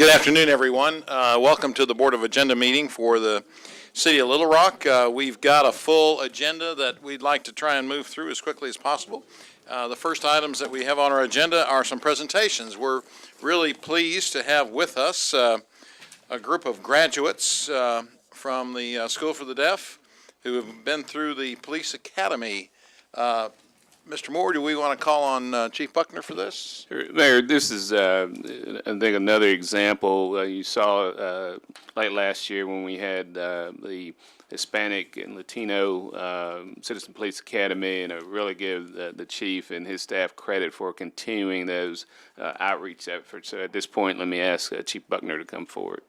Good afternoon, everyone. Welcome to the Board of Agenda meeting for the City of Little Rock. We've got a full agenda that we'd like to try and move through as quickly as possible. The first items that we have on our agenda are some presentations. We're really pleased to have with us a group of graduates from the School for the Deaf who have been through the Police Academy. Mr. Moore, do we want to call on Chief Buckner for this? Mayor, this is, I think, another example. You saw late last year when we had the Hispanic and Latino Citizen Police Academy, and I really give the chief and his staff credit for continuing those outreach efforts. So at this point, let me ask Chief Buckner to come forward.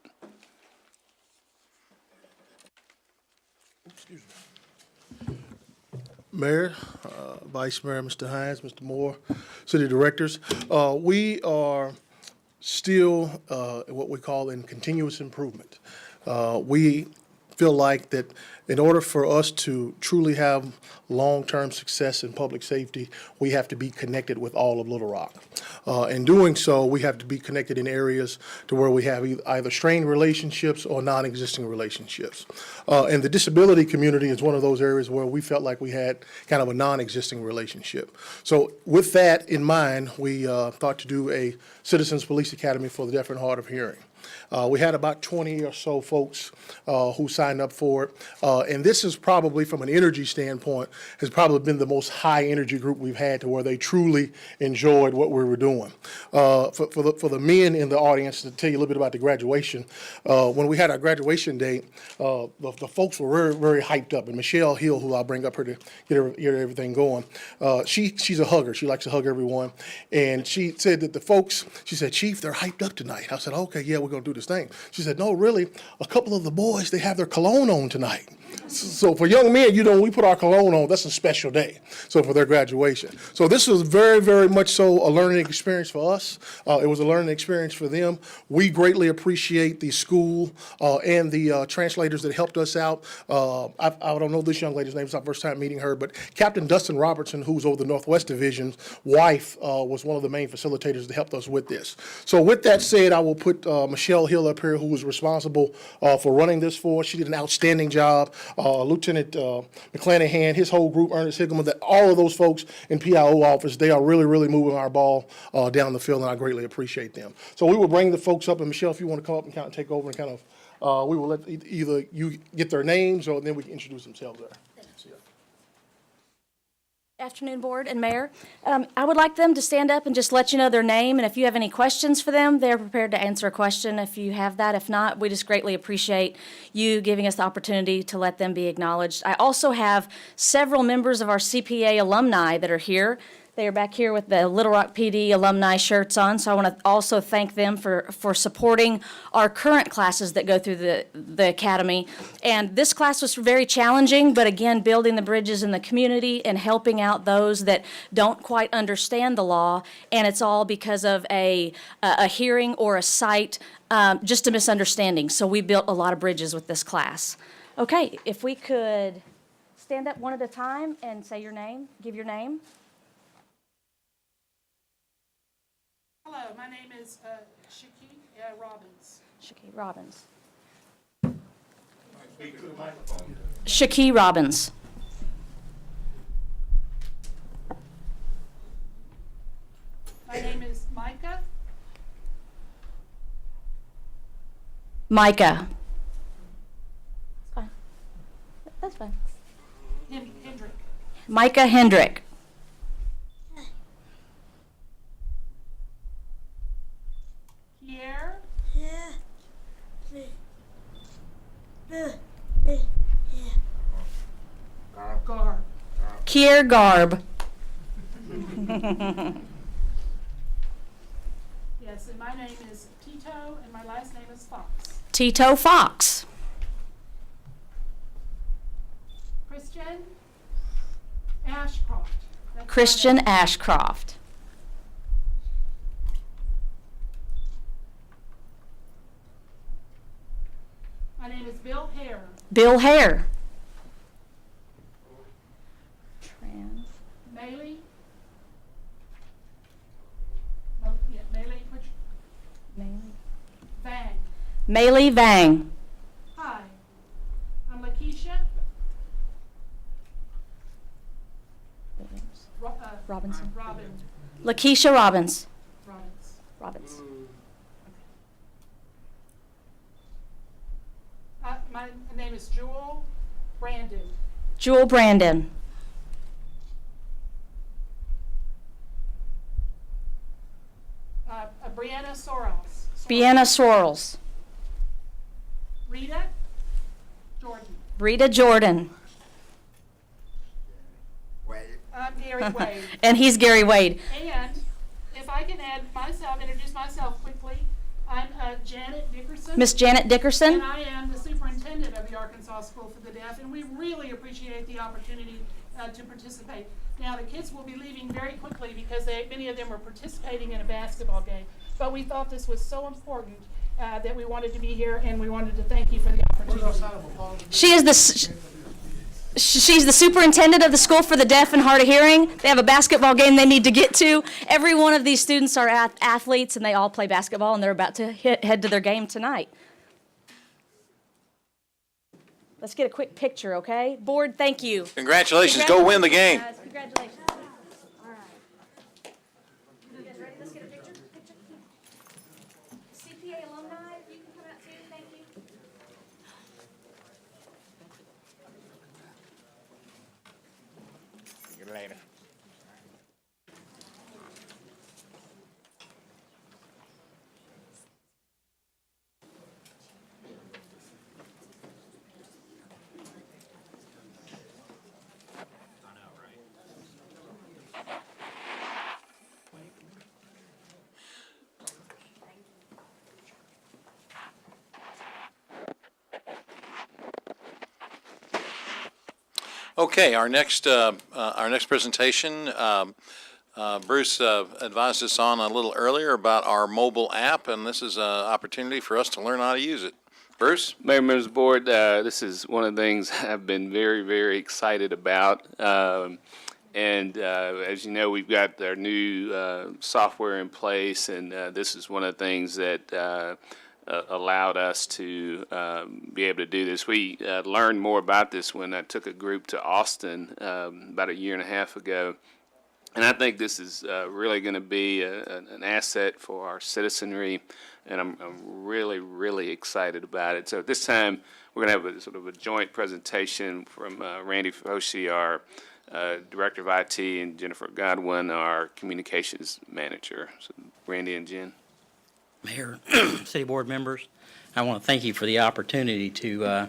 Excuse me. Mayor, Vice Mayor, Mr. Hines, Mr. Moore, City Directors, we are still what we call in continuous improvement. We feel like that in order for us to truly have long-term success in public safety, we have to be connected with all of Little Rock. In doing so, we have to be connected in areas to where we have either strained relationships or non-existing relationships. And the disability community is one of those areas where we felt like we had kind of a non-existing relationship. So with that in mind, we thought to do a Citizens Police Academy for the deaf and hard of hearing. We had about 20 or so folks who signed up for it. And this is probably, from an energy standpoint, has probably been the most high energy group we've had, to where they truly enjoyed what we were doing. For the men in the audience, to tell you a little bit about the graduation, when we had our graduation date, the folks were very, very hyped up. And Michelle Hill, who I'll bring up here to get everything going, she's a hugger. She likes to hug everyone. And she said that the folks, she said, "Chief, they're hyped up tonight." I said, "Okay, yeah, we're going to do this thing." She said, "No, really, a couple of the boys, they have their cologne on tonight." So for young men, we put our cologne on. That's a special day. So for their graduation. So this was very, very much so a learning experience for us. It was a learning experience for them. We greatly appreciate the school and the translators that helped us out. I don't know this young lady's name. It's our first time meeting her, but Captain Dustin Robertson, who's over the Northwest Division's wife, was one of the main facilitators that helped us with this. So with that said, I will put Michelle Hill up here, who was responsible for running this for us. She did an outstanding job. Lieutenant McClanahan, his whole group, Ernest Higgleman, that all of those folks in PIO office, they are really, really moving our ball down the field, and I greatly appreciate them. So we will bring the folks up, and Michelle, if you want to come up and kind of take over and kind of, we will let either you get their names or then we can introduce themselves there. Afternoon, Board and Mayor. I would like them to stand up and just let you know their name, and if you have any questions for them, they're prepared to answer a question if you have that. If not, we just greatly appreciate you giving us the opportunity to let them be acknowledged. I also have several members of our CPA alumni that are here. They are back here with the Little Rock PD alumni shirts on, so I want to also thank them for supporting our current classes that go through the academy. And this class was very challenging, but again, building the bridges in the community and helping out those that don't quite understand the law, and it's all because of a hearing or a sight, just a misunderstanding. So we built a lot of bridges with this class. Okay, if we could stand up one at a time and say your name, give your name. Hello, my name is Shaki Robbins. Shaki Robbins. Shaki Robbins. My name is Micah. Micah. That's fine. That's fine. Hendrick. Micah Hendrick. Garb. Kier Garb. Yes, and my name is Tito, and my last name is Fox. Tito Fox. Christian Ashcroft. That's Christian my name. Ashcroft. My name is Bill Hare. Bill Hare. Maley. Maylee Vang. Hi, I'm Lakeisha Robinson. Robbins. Lakeisha Robbins. Robbins. My name is Jewel Brandon. Jewel Brandon. Brianna Soros. Bianna Sorrells. Rita Jordan. Rita Jordan. I'm Gary Wade. And he's Gary Wade. And if I can introduce myself quickly, I'm Janet Dickerson. Miss Janet Dickerson. And I am the superintendent of the Arkansas School for the Deaf, and we really appreciate the opportunity to participate. Now, the kids will be leaving very quickly because many of them are participating in a basketball game, but we thought this was so important that we wanted to be here, and we wanted to thank you for the opportunity. She's the superintendent of the School for the Deaf and Hard of Hearing. They have a basketball game they need to get to. Every one of these students are athletes, and they all play basketball, and they're about to head to their game tonight. Let's get a quick picture, okay? Board, thank you. Congratulations, go win the game. Guys, congratulations. All right. You guys ready? Let's get a picture. CPA alumni, if you can come out too, thank you. See you later. Okay, our next presentation, Bruce advised us on a little earlier about our mobile app, and this is an opportunity for us to learn how to use it. Bruce? Mayor, members of the board, this is one of the things I've been very, very excited about. As you know, we've got our new software in place, and this is one of the things that allowed us to be able to do this. We learned more about this when I took a group to Austin about a year and a half ago. And I think this is really going to be an asset for our citizenry, and I'm really, really excited about it. So at this time, we're going to have a sort of a joint presentation from Randy Foshi, our Director of IT, and Jennifer Godwin, our Communications Manager. So Randy and Jen. Mayor, City Board members, I want to thank you for the opportunity to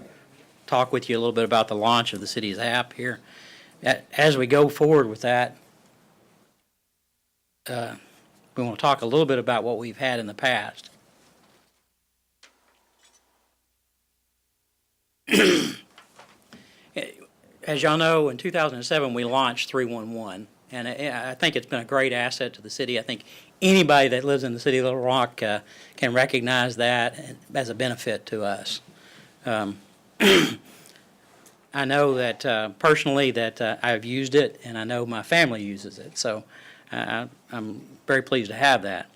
talk with you a little bit about the launch of the city's app here. As we go forward with that, we want to talk a little bit about what we've had in the past. As y'all know, in 2007, we launched 311, and I think it's been a great asset to the city. I think anybody that lives in the city of Little Rock can recognize that as a benefit to us. I know that personally that I've used it, and I know my family uses it, so I'm very pleased to have that.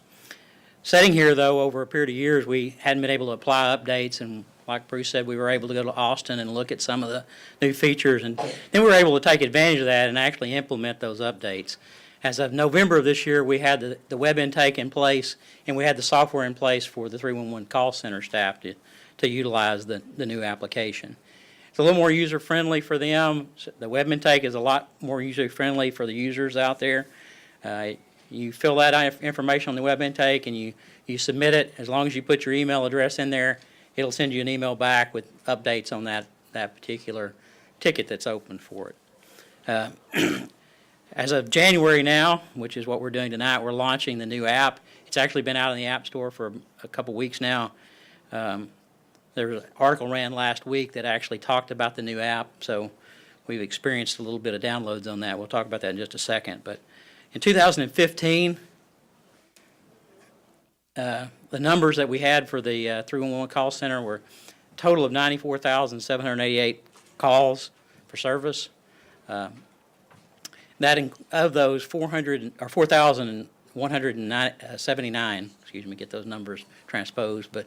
Sitting here, though, over a period of years, we hadn't been able to apply updates, and like Bruce said, we were able to go to Austin and look at some of the new features, and then we were able to take advantage of that and actually implement those updates. As of November of this year, we had the web intake in place, and we had the software in place for the 311 call center staff to utilize the new application. It's a little more user-friendly for them. The web intake is a lot more user-friendly for the users out there. You fill that information on the web intake and you submit it. As long as you put your email address in there, it'll send you an email back with updates on that particular ticket that's open for it. As of January now, which is what we're doing tonight, we're launching the new app. It's actually been out in the App Store for a couple weeks now. There was an article ran last week that actually talked about the new app, so we've experienced a little bit of downloads on that. We'll talk about that in just a second. But in 2015, the numbers that we had for the 311 call center were a total of 94,788 calls for service. Of those, 4,179, get those numbers transposed, but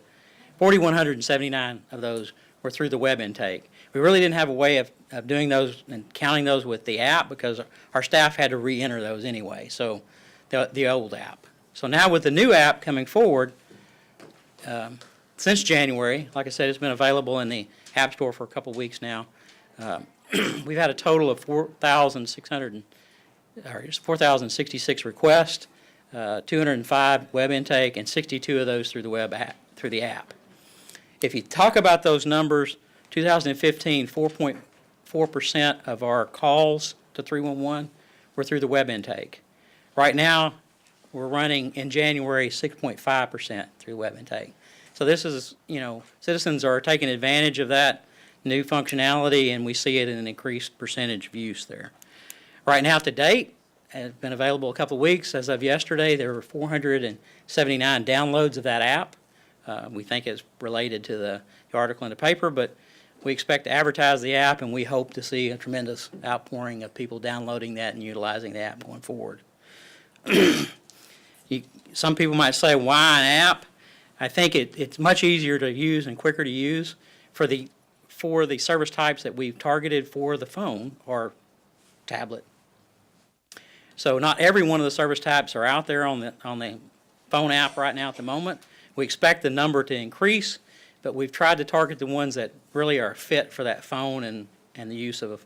4,179 of those were through the web intake. We really didn't have a way of doing those and counting those with the app because our staff had to re-enter those anyway, so the old app. So now with the new app coming forward, since January, like I said, it's been available in the App Store for a couple weeks now. We've had a total of 4,066 requests, 205 web intake, and 62 of those through the app. If you talk about those numbers, 2015, 4.4% of our calls to 311 were through the web intake. Right now, we're running in January 6.5% through web intake. So this is, citizens are taking advantage of that new functionality, and we see it in an increased percentage of use there. Right now, to date, it's been available a couple of weeks. As of yesterday, there were 479 downloads of that app. We think it's related to the article in the paper, but we expect to advertise the app, and we hope to see a tremendous outpouring of people downloading that and utilizing the app going forward. Some people might say, why an app? I think it's much easier to use and quicker to use for the service types that we've targeted for the phone or tablet. So not every one of the service types are out there on the phone app right now at the moment. We expect the number to increase, but we've tried to target the ones that really are fit for that phone and the use of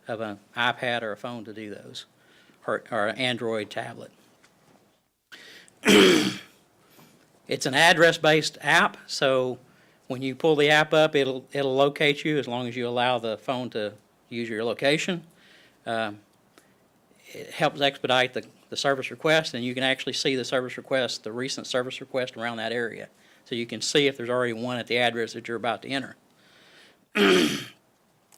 an iPad or a phone to do those, or an Android tablet. It's an address-based app, so when you pull the app up, it'll locate you as long as you allow the phone to use your location. It helps expedite the service request, and you can actually see the service request, the recent service request around that area. So you can see if there's already one at the address that you're about to enter.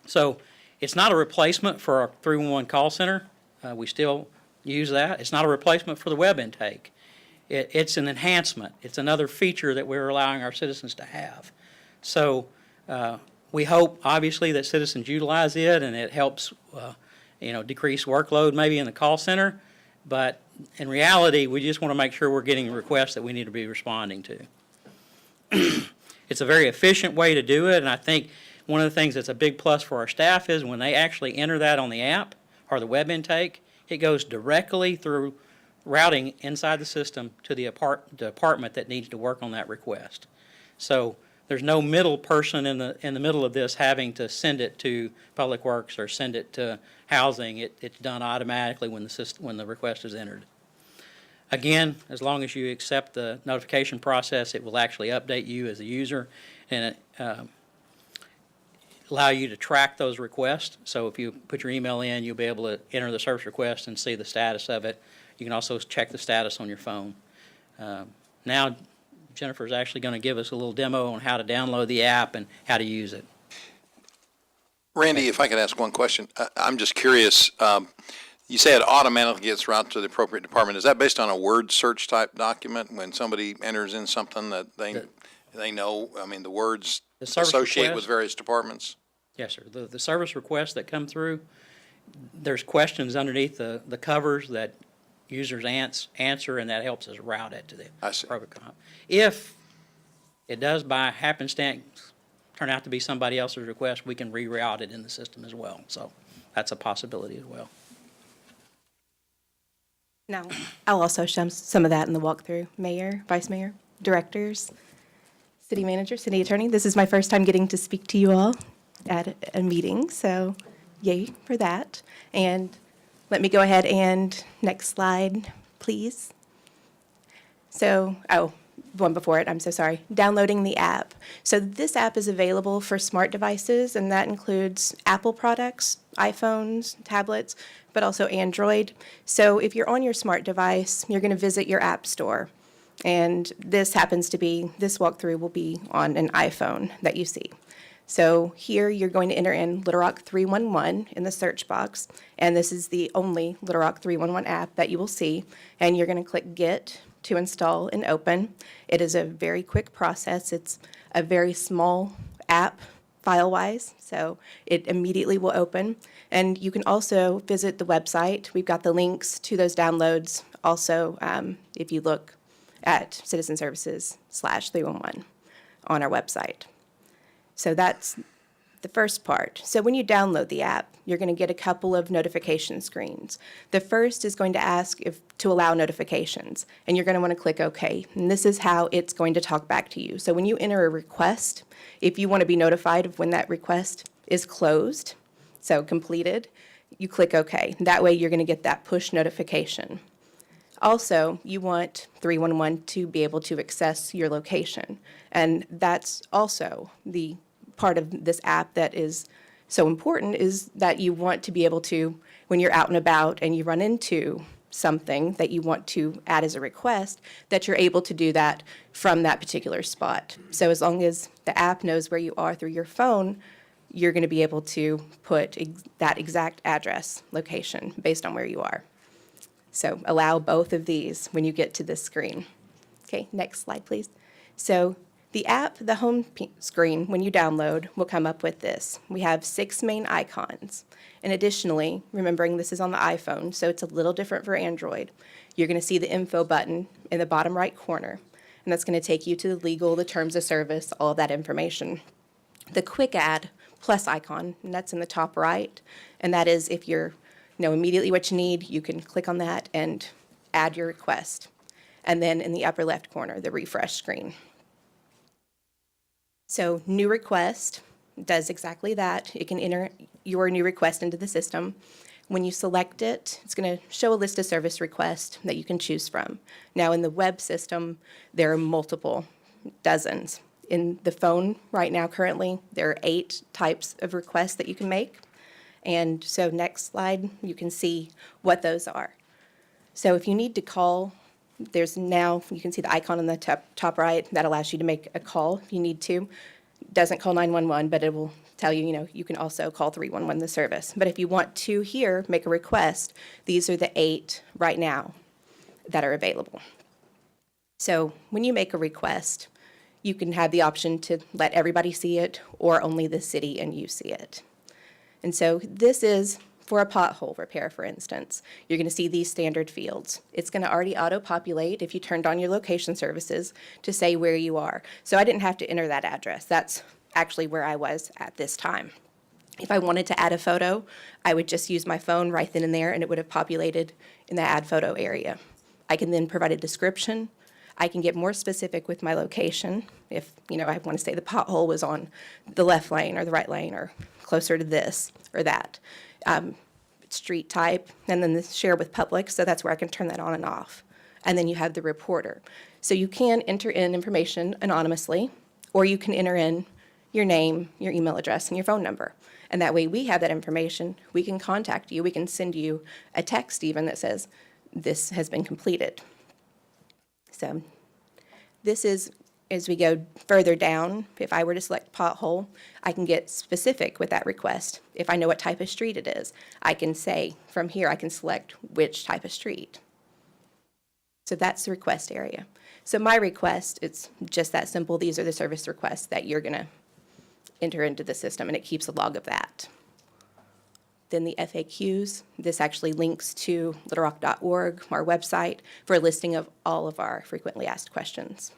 So it's not a replacement for our 311 call center. We still use that. It's not a replacement for the web intake. It's an enhancement. It's another feature that we're allowing our citizens to have. So we hope, obviously, that citizens utilize it and it helps decrease workload maybe in the call center. But in reality, we just want to make sure we're getting requests that we need to be responding to. It's a very efficient way to do it, and I think one of the things that's a big plus for our staff is when they actually enter that on the app or the web intake, it goes directly through routing inside the system to the department that needs to work on that request. So there's no middle person in the middle of this having to send it to Public Works or send it to Housing. It's done automatically when the request is entered. Again, as long as you accept the notification process, it will actually update you as a user and allow you to track those requests. So if you put your email in, you'll be able to enter the service request and see the status of it. You can also check the status on your phone. Now, Jennifer's actually going to give us a little demo on how to download the app and how to use it. Randy, if I could ask one question, I'm just curious. You say it automatically gets routed to the appropriate department. Is that based on a word search type document when somebody enters in something that they know? I mean, the words associate with various departments? Yes, sir. The service requests that come through, there's questions underneath the covers that users answer, and that helps us route it to the appropriate department. If it does by happenstance turn out to be somebody else's request, we can reroute it in the system as well. So that's a possibility as well. Now, I'll also show some of that in the walkthrough. Mayor, Vice Mayor, Directors, City Manager, City Attorney. This is my first time getting to speak to you all at a meeting, so yay for that. And let me go ahead and, next slide, please. So, one before it, I'm so sorry. Downloading the app. So this app is available for smart devices, and that includes Apple products, iPhones, tablets, but also Android. So if you're on your smart device, you're going to visit your app store. And this walkthrough will be on an iPhone that you see. So here you're going to enter in Little Rock 311 in the search box, and this is the only Little Rock 311 app that you will see. And you're going to click Get to install and open. It is a very quick process. It's a very small app file-wise, so it immediately will open. And you can also visit the website. We've got the links to those downloads also if you look at Citizen Services /311 on our website. So that's the first part. So when you download the app, you're going to get a couple of notification screens. The first is going to ask if to allow notifications, and you're going to want to click OK. And this is how it's going to talk back to you. So when you enter a request, if you want to be notified of when that request is closed, so completed, you click OK. That way you're going to get that push notification. Also, you want 311 to be able to access your location. And that's also the part of this app that is so important, is that you want to be able to, when you're out and about and you run into something that you want to add as a request, that you're able to do that from that particular spot. So as long as the app knows where you are through your phone, you're going to be able to put that exact address location based on where you are. So allow both of these when you get to this screen. Okay, next slide, please. So the app, the home screen, when you download, will come up with this. We have 6 main icons. And additionally, remembering this is on the iPhone, so it's a little different for Android, you're going to see the info button in the bottom right corner. And that's going to take you to the legal, the terms of service, all of that information. The quick add plus icon, and that's in the top right. And that is if you're immediately what you need, you can click on that and add your request. And then in the upper left corner, the refresh screen. So new request does exactly that. It can enter your new request into the system. When you select it, it's going to show a list of service requests that you can choose from. Now in the web system, there are multiple, dozens. In the phone right now currently, there are 8 types of requests that you can make. And so next slide, you can see what those are. So if you need to call, there's now, you can see the icon on the top right that allows you to make a call if you need to. Doesn't call 911, but it will tell you, you can also call 311 the service. But if you want to here make a request, these are the 8 right now that are available. So when you make a request, you can have the option to let everybody see it or only the city and you see it. And so this is for a pothole repair, for instance. You're going to see these standard fields. It's going to already auto-populate if you turned on your location services to say where you are. So I didn't have to enter that address. That's actually where I was at this time. If I wanted to add a photo, I would just use my phone right then and there, and it would have populated in the add photo area. I can then provide a description. I can get more specific with my location. If, I want to say the pothole was on the left lane or the right lane or closer to this or that. Street type, and then the share with public, so that's where I can turn that on and off. And then you have the reporter. So you can enter in information anonymously, or you can enter in your name, your email address, and your phone number. And that way we have that information. We can contact you. We can send you a text even that says, this has been completed. So this is, as we go further down, if I were to select pothole, I can get specific with that request. If I know what type of street it is, I can say from here I can select which type of street. So that's the request area. So my request, it's just that simple. These are the service requests that you're going to enter into the system, and it keeps a log of that. Then the FAQs, this actually links to littlerock.org, our website, for a listing of all of our frequently asked questions.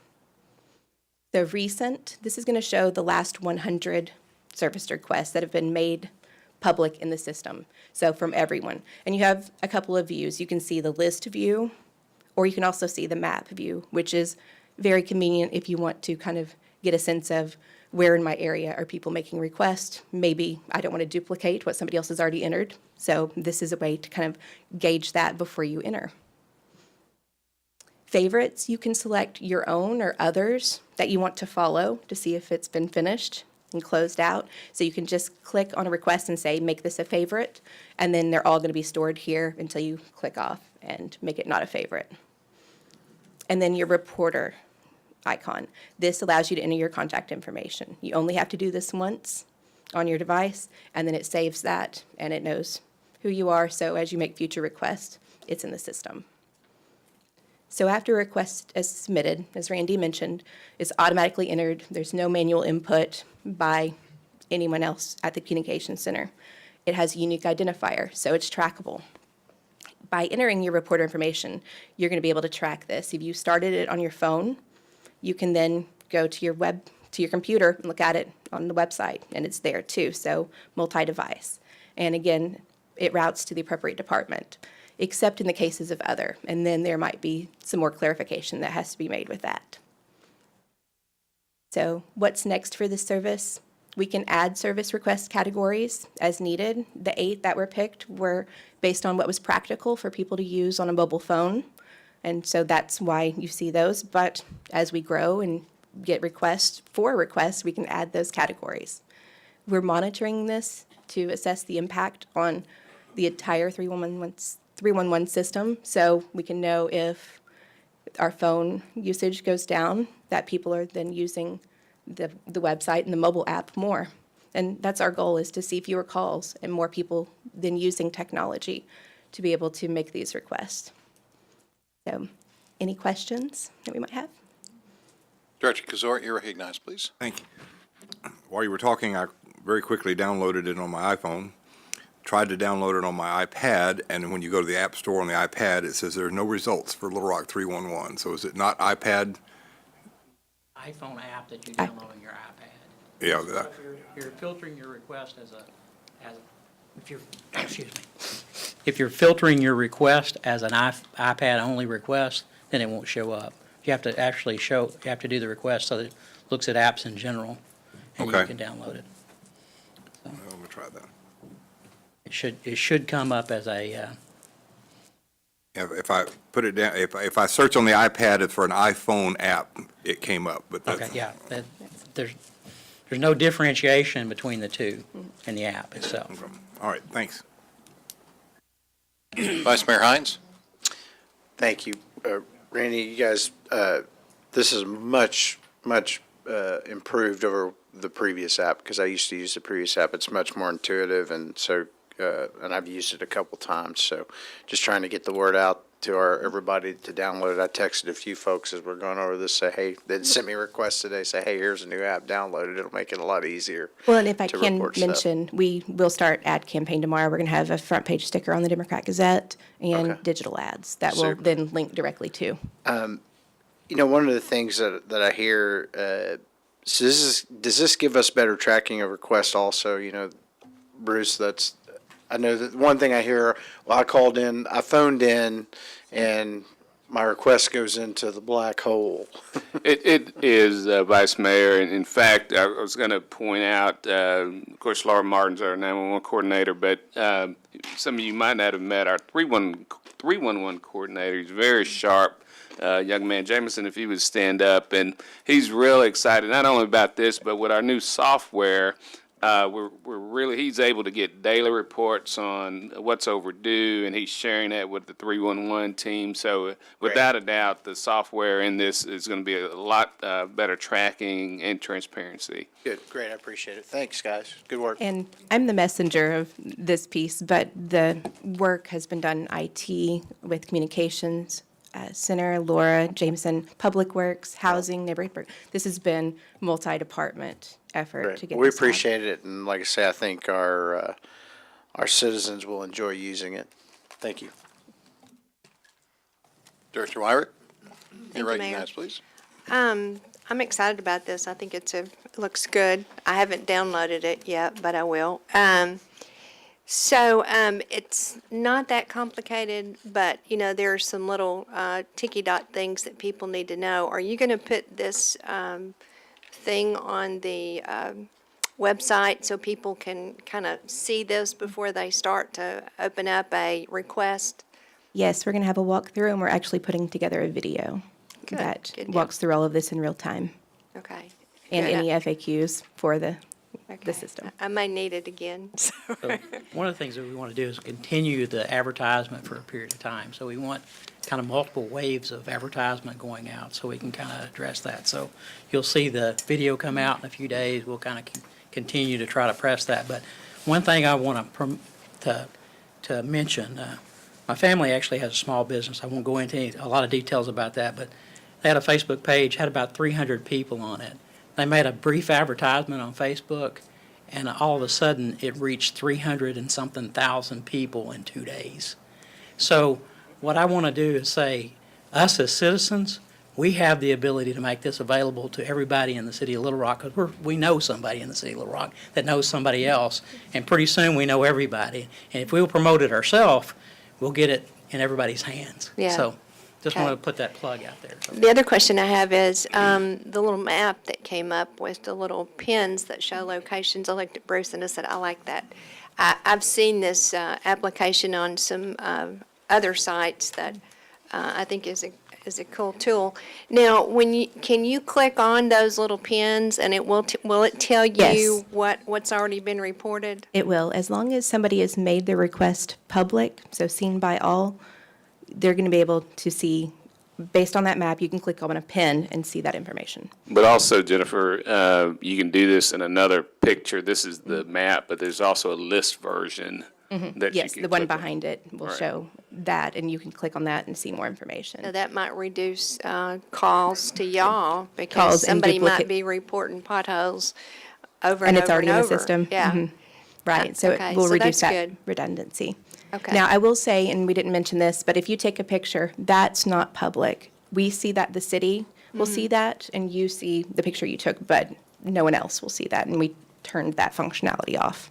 The recent, this is going to show the last 100 service requests that have been made public in the system, so from everyone. And you have a couple of views. You can see the list view, or you can also see the map view, which is very convenient if you want to kind of get a sense of where in my area are people making requests. Maybe I don't want to duplicate what somebody else has already entered, so this is a way to kind of gauge that before you enter. Favorites, you can select your own or others that you want to follow to see if it's been finished and closed out. So you can just click on a request and say, make this a favorite, and then they're all going to be stored here until you click off and make it not a favorite. And then your reporter icon. This allows you to enter your contact information. You only have to do this once on your device, and then it saves that, and it knows who you are, so as you make future requests, it's in the system. So after a request is submitted, as Randy mentioned, it's automatically entered. There's no manual input by anyone else at the Communications Center. It has a unique identifier, so it's trackable. By entering your reporter information, you're going to be able to track this. If you started it on your phone, you can then go to your web to your computer and look at it on the website, and it's there too, so multi-device. And again, it routes to the appropriate department, except in the cases of other, and then there might be some more clarification that has to be made with that. So what's next for this service? We can add service request categories as needed. The 8 that were picked were based on what was practical for people to use on a mobile phone. And so that's why you see those. But as we grow and get requests, we can add those categories. We're monitoring this to assess the impact on the entire 311 system, so we can know if our phone usage goes down, that people are then using the website and the mobile app more. And that's our goal, is to see fewer calls and more people then using technology to be able to make these requests. So, any questions that we might have? Director Kazor, you're recognized, please. Thank you. While you were talking, I very quickly downloaded it on my iPhone, tried to download it on my iPad, and when you go to the App Store on the iPad, it says there are no results for Little Rock 311. So is it not iPad? iPhone app that you download on your iPad. Yeah, So if you're filtering your request if you're filtering your request as an iPad-only request, then it won't show up. You have to actually you have to do the request so that it looks at apps in general, and you Okay. can download it. I'm going to try that. It should come up as a, If I put it down, if I search on the iPad, it's for an iPhone app, it came up, but that's. okay, yeah. There's no differentiation between the two in the app itself. Okay. All right, thanks. Vice Mayor Hines? Thank you. Randy, you guys, this is much improved over the previous app, because I used to use the previous app. It's much more intuitive, and so, and I've used it a couple times, so just trying to get the word out to everybody to download it. I texted a few folks as we're going over this, say, hey, they sent me requests today, say, hey, here's a new app, download it. It'll make it a lot easier. Well, and if I to can report stuff. mention, we will start ad campaign tomorrow. We're going to have a front page sticker on the Democrat Gazette and Okay. digital ads that will Super. then link directly to. You know, one of the things that I hear, so does this give us better tracking of requests also? You know, Bruce, I know that one thing I hear, well, I phoned in, and my request goes into the black hole. It is, Vice Mayor, and in fact, I was going to point out, of course, Laura Martin's our 911 coordinator, but some of you might not have met our 311 coordinator. He's very sharp. Young man, Jameson, if he would stand up, and he's really excited not only about this, but with our new software. He's able to get daily reports on what's overdue, and he's sharing that with the 311 team. So without a doubt, the software in this is going to be a lot better tracking and transparency. Good, great, I appreciate it. Thanks, guys. Good work. And I'm the messenger of this piece, but the work has been done in IT with communications center, Laura, Jameson, Public Works, Housing, Neighborhood. This has been multi-department effort Great. to get We this out. appreciate it, and like I say, I think our citizens will enjoy using it. Thank you. Director Wyrick? You're you, Mayor. recognized, please. I'm excited about this. I think it looks good. I haven't downloaded it yet, but I will. It's not that complicated, but, you know, there are some little ticky dot things that people need to know. Are you going to put this thing on the website so people can kind of see this before they start to open up a request? Yes, we're going to have a walkthrough, and we're actually putting together a video Good, that good deal. walks through all of this in real time, Okay. and Good. any FAQs for the Okay. system. I may need it again. so. So one of the things that we want to do is continue the advertisement for a period of time. So we want kind of multiple waves of advertisement going out so we can kind of address that. So you'll see the video come out in a few days. We'll kind of continue to try to press that. But one thing I want to mention, my family actually has a small business. I won't go into a lot of details about that, but they had a Facebook page, had about 300 people on it. They made a brief advertisement on Facebook, and all of a sudden, it reached 300 and something thousand people in 2 days. So what I want to do is say, us as citizens, we have the ability to make this available to everybody in the city of Little Rock, because we know somebody in the city of Little Rock that knows somebody else, and pretty soon we know everybody. And if we'll promote it ourselves, we'll get it in everybody's hands. Yeah. So just Okay. wanted to put that plug out there. The other question I have is, the little map that came up with the little pins that show locations. I looked at Bruce and I said, I like that. I've seen this application on some other sites that I think is a cool tool. Now, can you click on those little pins and will it tell you Yes. what's already been reported? It will, as long as somebody has made the request public, so seen by all, they're going to be able to see, based on that map, you can click on a pin and see that information. But also, Jennifer, you can do this in another picture. This is the map, but there's also a list version that you Yes, can the one click on. behind it will Right. show that, and you can click on that and see more So information. that might reduce calls to y'all because Calls and somebody might duplicate- be reporting potholes over And and it's over already and in the over. system. Yeah. Mhm. Right, so Okay, it will so reduce that's that good. redundancy. Okay. Now, I will say, and we didn't mention this, but if you take a picture, that's not public. We see that, the city will see that, and you see the picture you took, but no one else will see that, and we turned that functionality off.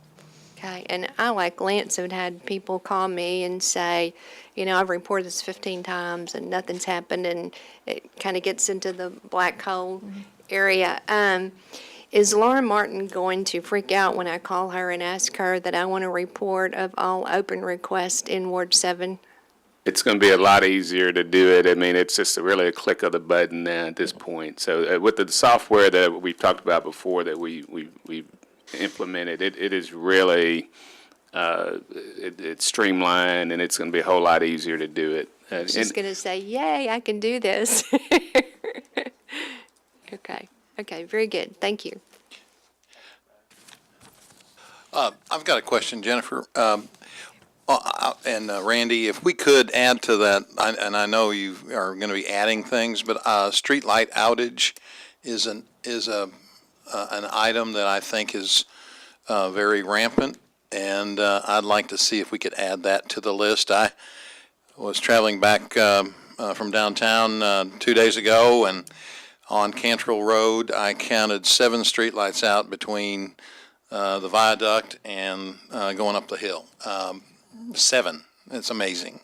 Okay, and I, like Lance, have had people call me and say, I've reported this 15 times and nothing's happened, and it kind of gets into the black hole area. Is Laura Martin going to freak out when I call her and ask her that I want a report of all open requests in Ward 7? It's going to be a lot easier to do it. I mean, it's just really a click of the button now at this point. So with the software that we've talked about before that we've implemented, it is really, it's streamlined, and it's going to be a whole lot easier to do it. She's going to say, yay, I can do this. Okay, very good. Thank you. I've got a question, Jennifer. And Randy, if we could add to that, and I know you are going to be adding things, but street light outage is an item that I think is very rampant, and I'd like to see if we could add that to the list. I was traveling back from downtown 2 days ago, and on Cantrell Road, I counted 7 streetlights out between the viaduct and going up the hill. 7. It's amazing.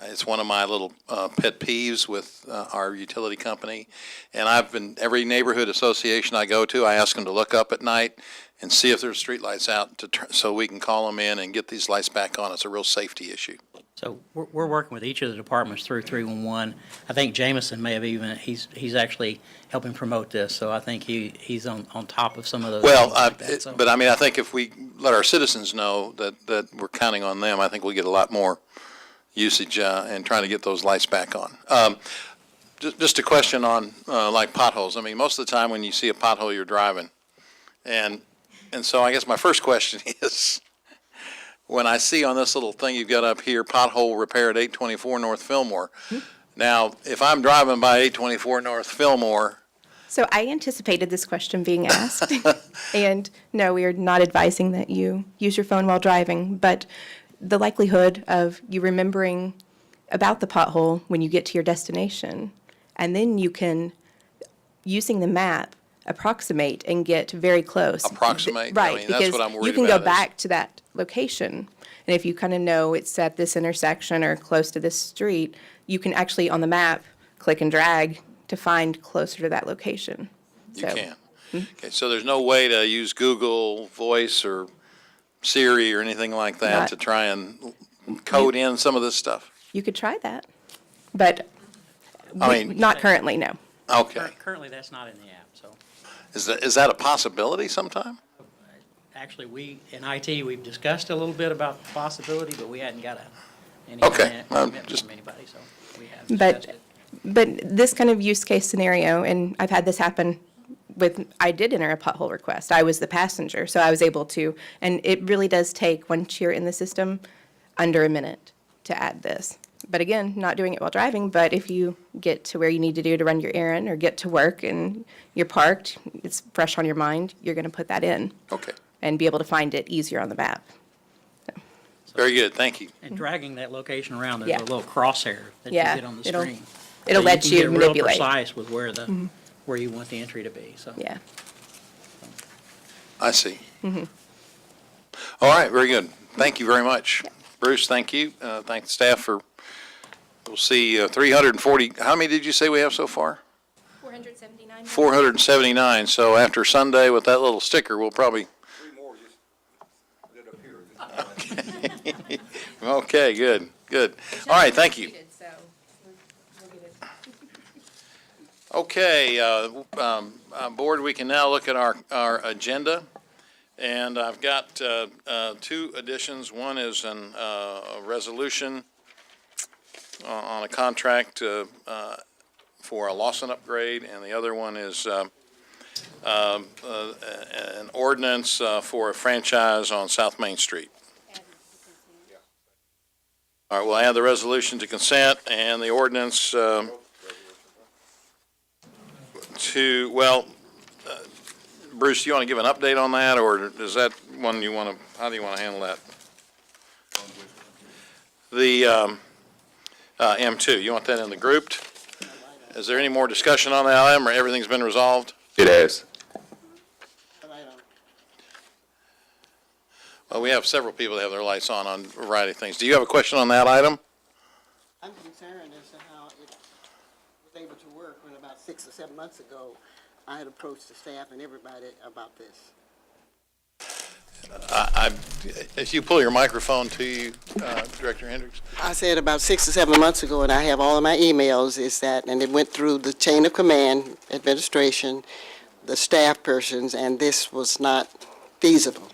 It's one of my little pet peeves with our utility company. And every neighborhood association I go to, I ask them to look up at night and see if there's streetlights out so we can call them in and get these lights back on. It's a real safety issue. So we're working with each of the departments through 311. I think Jameson may have he's actually helping promote this, so I think he's on top of some of those. Well, things like that, so. but I mean, I think if we let our citizens know that we're counting on them, I think we'll get a lot more usage and trying to get those lights back on. Just a question on like potholes. I mean, most of the time when you see a pothole, you're driving. And so I guess my first question is, when I see on this little thing you've got up here, pothole repair at 824 North Fillmore. Now, if I'm driving by 824 North Fillmore, So I anticipated this question being asked. And no, we are not advising that you use your phone while driving, but the likelihood of you remembering about the pothole when you get to your destination, and then you can, using the map, approximate and get very close. Approximate? I Right, mean, that's what I'm because worried you can go about is- back to that location, and if you kind of know it's at this intersection or close to this street, you can actually, on the map, click and drag to find closer to that location. you So- can. Okay, so there's no way to use Google Voice or Siri or anything like that Not- to try and code in some of this stuff? You could try that, but I mean, not currently, no. okay. Currently, that's not in the app, so. Is that a possibility sometime? Actually, we, in IT, we've discussed a little bit about the possibility, but we hadn't got any Okay, commitment just- from anybody, so we have But, discussed it. but this kind of use case scenario, and I've had this happen I did enter a pothole request. I was the passenger, so I was able to, and it really does take, once you're in the system, under a minute to add this. But again, not doing it while driving, but if you get to where you need to do to run your errand or get to work and you're parked, it's fresh on your mind, you're going to put that in Okay, and be able to find it easier on the map. very good, thank you. And dragging that location around, Yeah. there's a little crosshair that you Yeah, get on the it'll- screen. It'll So let you can get real manipulate. precise with where you want the entry to be, so. Yeah. I see. All right, very good. Thank you very much. Bruce, thank you. Thank the staff for, we'll see, 340, how many did you say we have so far? 479. 479. So after Sunday with that little sticker, we'll probably, 3 more just lit up here. okay, good, good. All right, thank you. Okay, Board, we can now look at our agenda. And I've got 2 additions. One is a resolution on a contract for a Lawson upgrade, and the other one is an ordinance for a franchise on South Main Street. All right, we'll add the resolution to consent and the ordinance to, well, Bruce, do you want to give an update on that, or is that one you want to, how do you want to handle that? The M2, you want that in the grouped? Is there any more discussion on that item, or everything's been resolved? It has. Well, we have several people that have their lights on a variety of things. Do you have a question on that item? I'm concerned as to how it was able to work when about 6 or 7 months ago, I had approached the staff and everybody about this. If you pull your microphone to you, Director Hendricks. I said about 6 or 7 months ago, and I have all of my emails, is that, and it went through the chain of command, administration, the staff persons, and this was not feasible.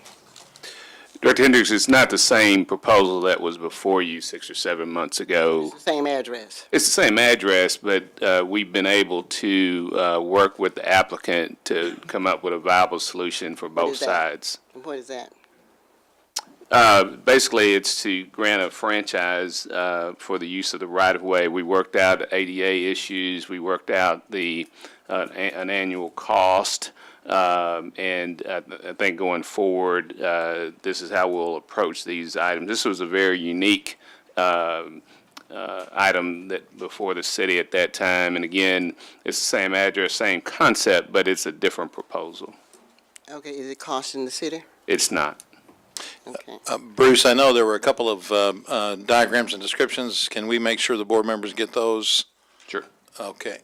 Director Hendricks, it's not the same proposal that was before you 6 or 7 months ago. It's the same address. It's the same address, but we've been able to work with the applicant to come up with a viable solution for both is that? sides. And what is that? Basically, it's to grant a franchise for the use of the right-of-way. We worked out ADA issues. We worked out an annual cost. And I think going forward, this is how we'll approach these items. This was a very unique item that before the city at that time. And again, it's the same address, same concept, but it's a different proposal. Okay, is it costing the city? It's not. Okay. Bruce, I know there were a couple of diagrams and descriptions. Can we make sure the board members get those? Sure. Okay.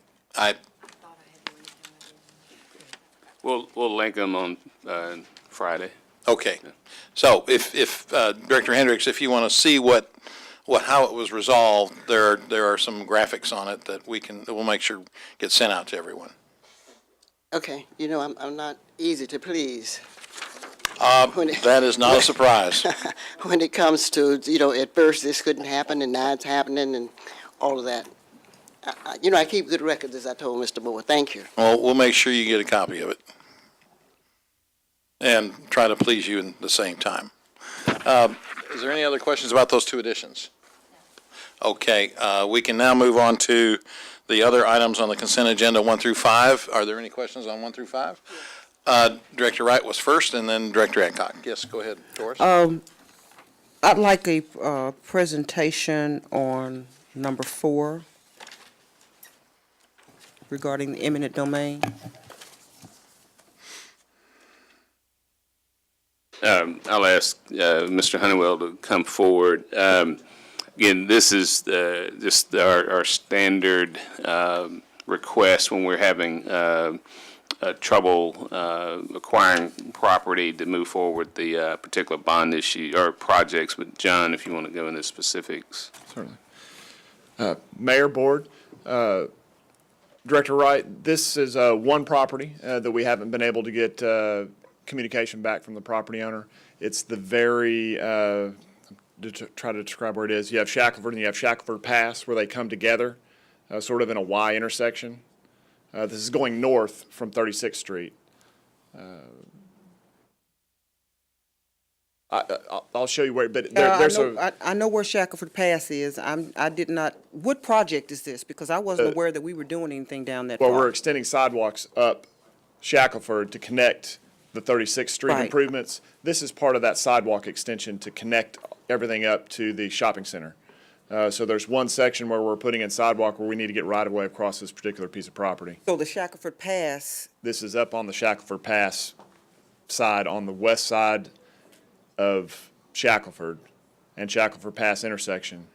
We'll link them on Friday. Okay. So if Director Hendricks, if you want to see how it was resolved, there are some graphics on it that we'll make sure get sent out to everyone. Okay, you know, I'm not easy to please. That is not a surprise. When it comes to, you know, at first this couldn't happen and now it's happening and all of that. You know, I keep good records, as I told Mr. Moore. Thank you. Well, we'll make sure you get a copy of it. And try to please you in the same time. Is there any other questions about those 2 additions? Okay, we can now move on to the other items on the consent agenda, 1 through 5. Are there any questions on 1 through 5? Director Wright was first, and then Director Adcock. Yes, go ahead, Doris. I'd like a presentation on number 4 regarding the eminent domain. I'll ask Mr. Honeywell to come forward. Again, this is just our standard request when we're having trouble acquiring property to move forward the particular bond issue or projects. But John, if you want to go into specifics. Certainly. Mayor, Board, Director Wright, this is one property that we haven't been able to get communication back from the property owner. It's the very, to try to describe where it is, you have Shackelford and you have Shackelford Pass where they come together, sort of in a Y intersection. This is going north from 36th Street. I'll show you where, but there's I know where Shackelford Pass is. I did not, what project is this? Because I wasn't aware that we were doing anything down that far. well, we're extending sidewalks up Shackelford to connect the 36th Street Right. improvements. This is part of that sidewalk extension to connect everything up to the shopping center. So there's one section where we're putting in sidewalk where we need to get right-of-way across this particular piece of property. So the Shackelford Pass, This is up on the Shackelford Pass side, on the west side of Shackelford and Shackelford Pass intersection.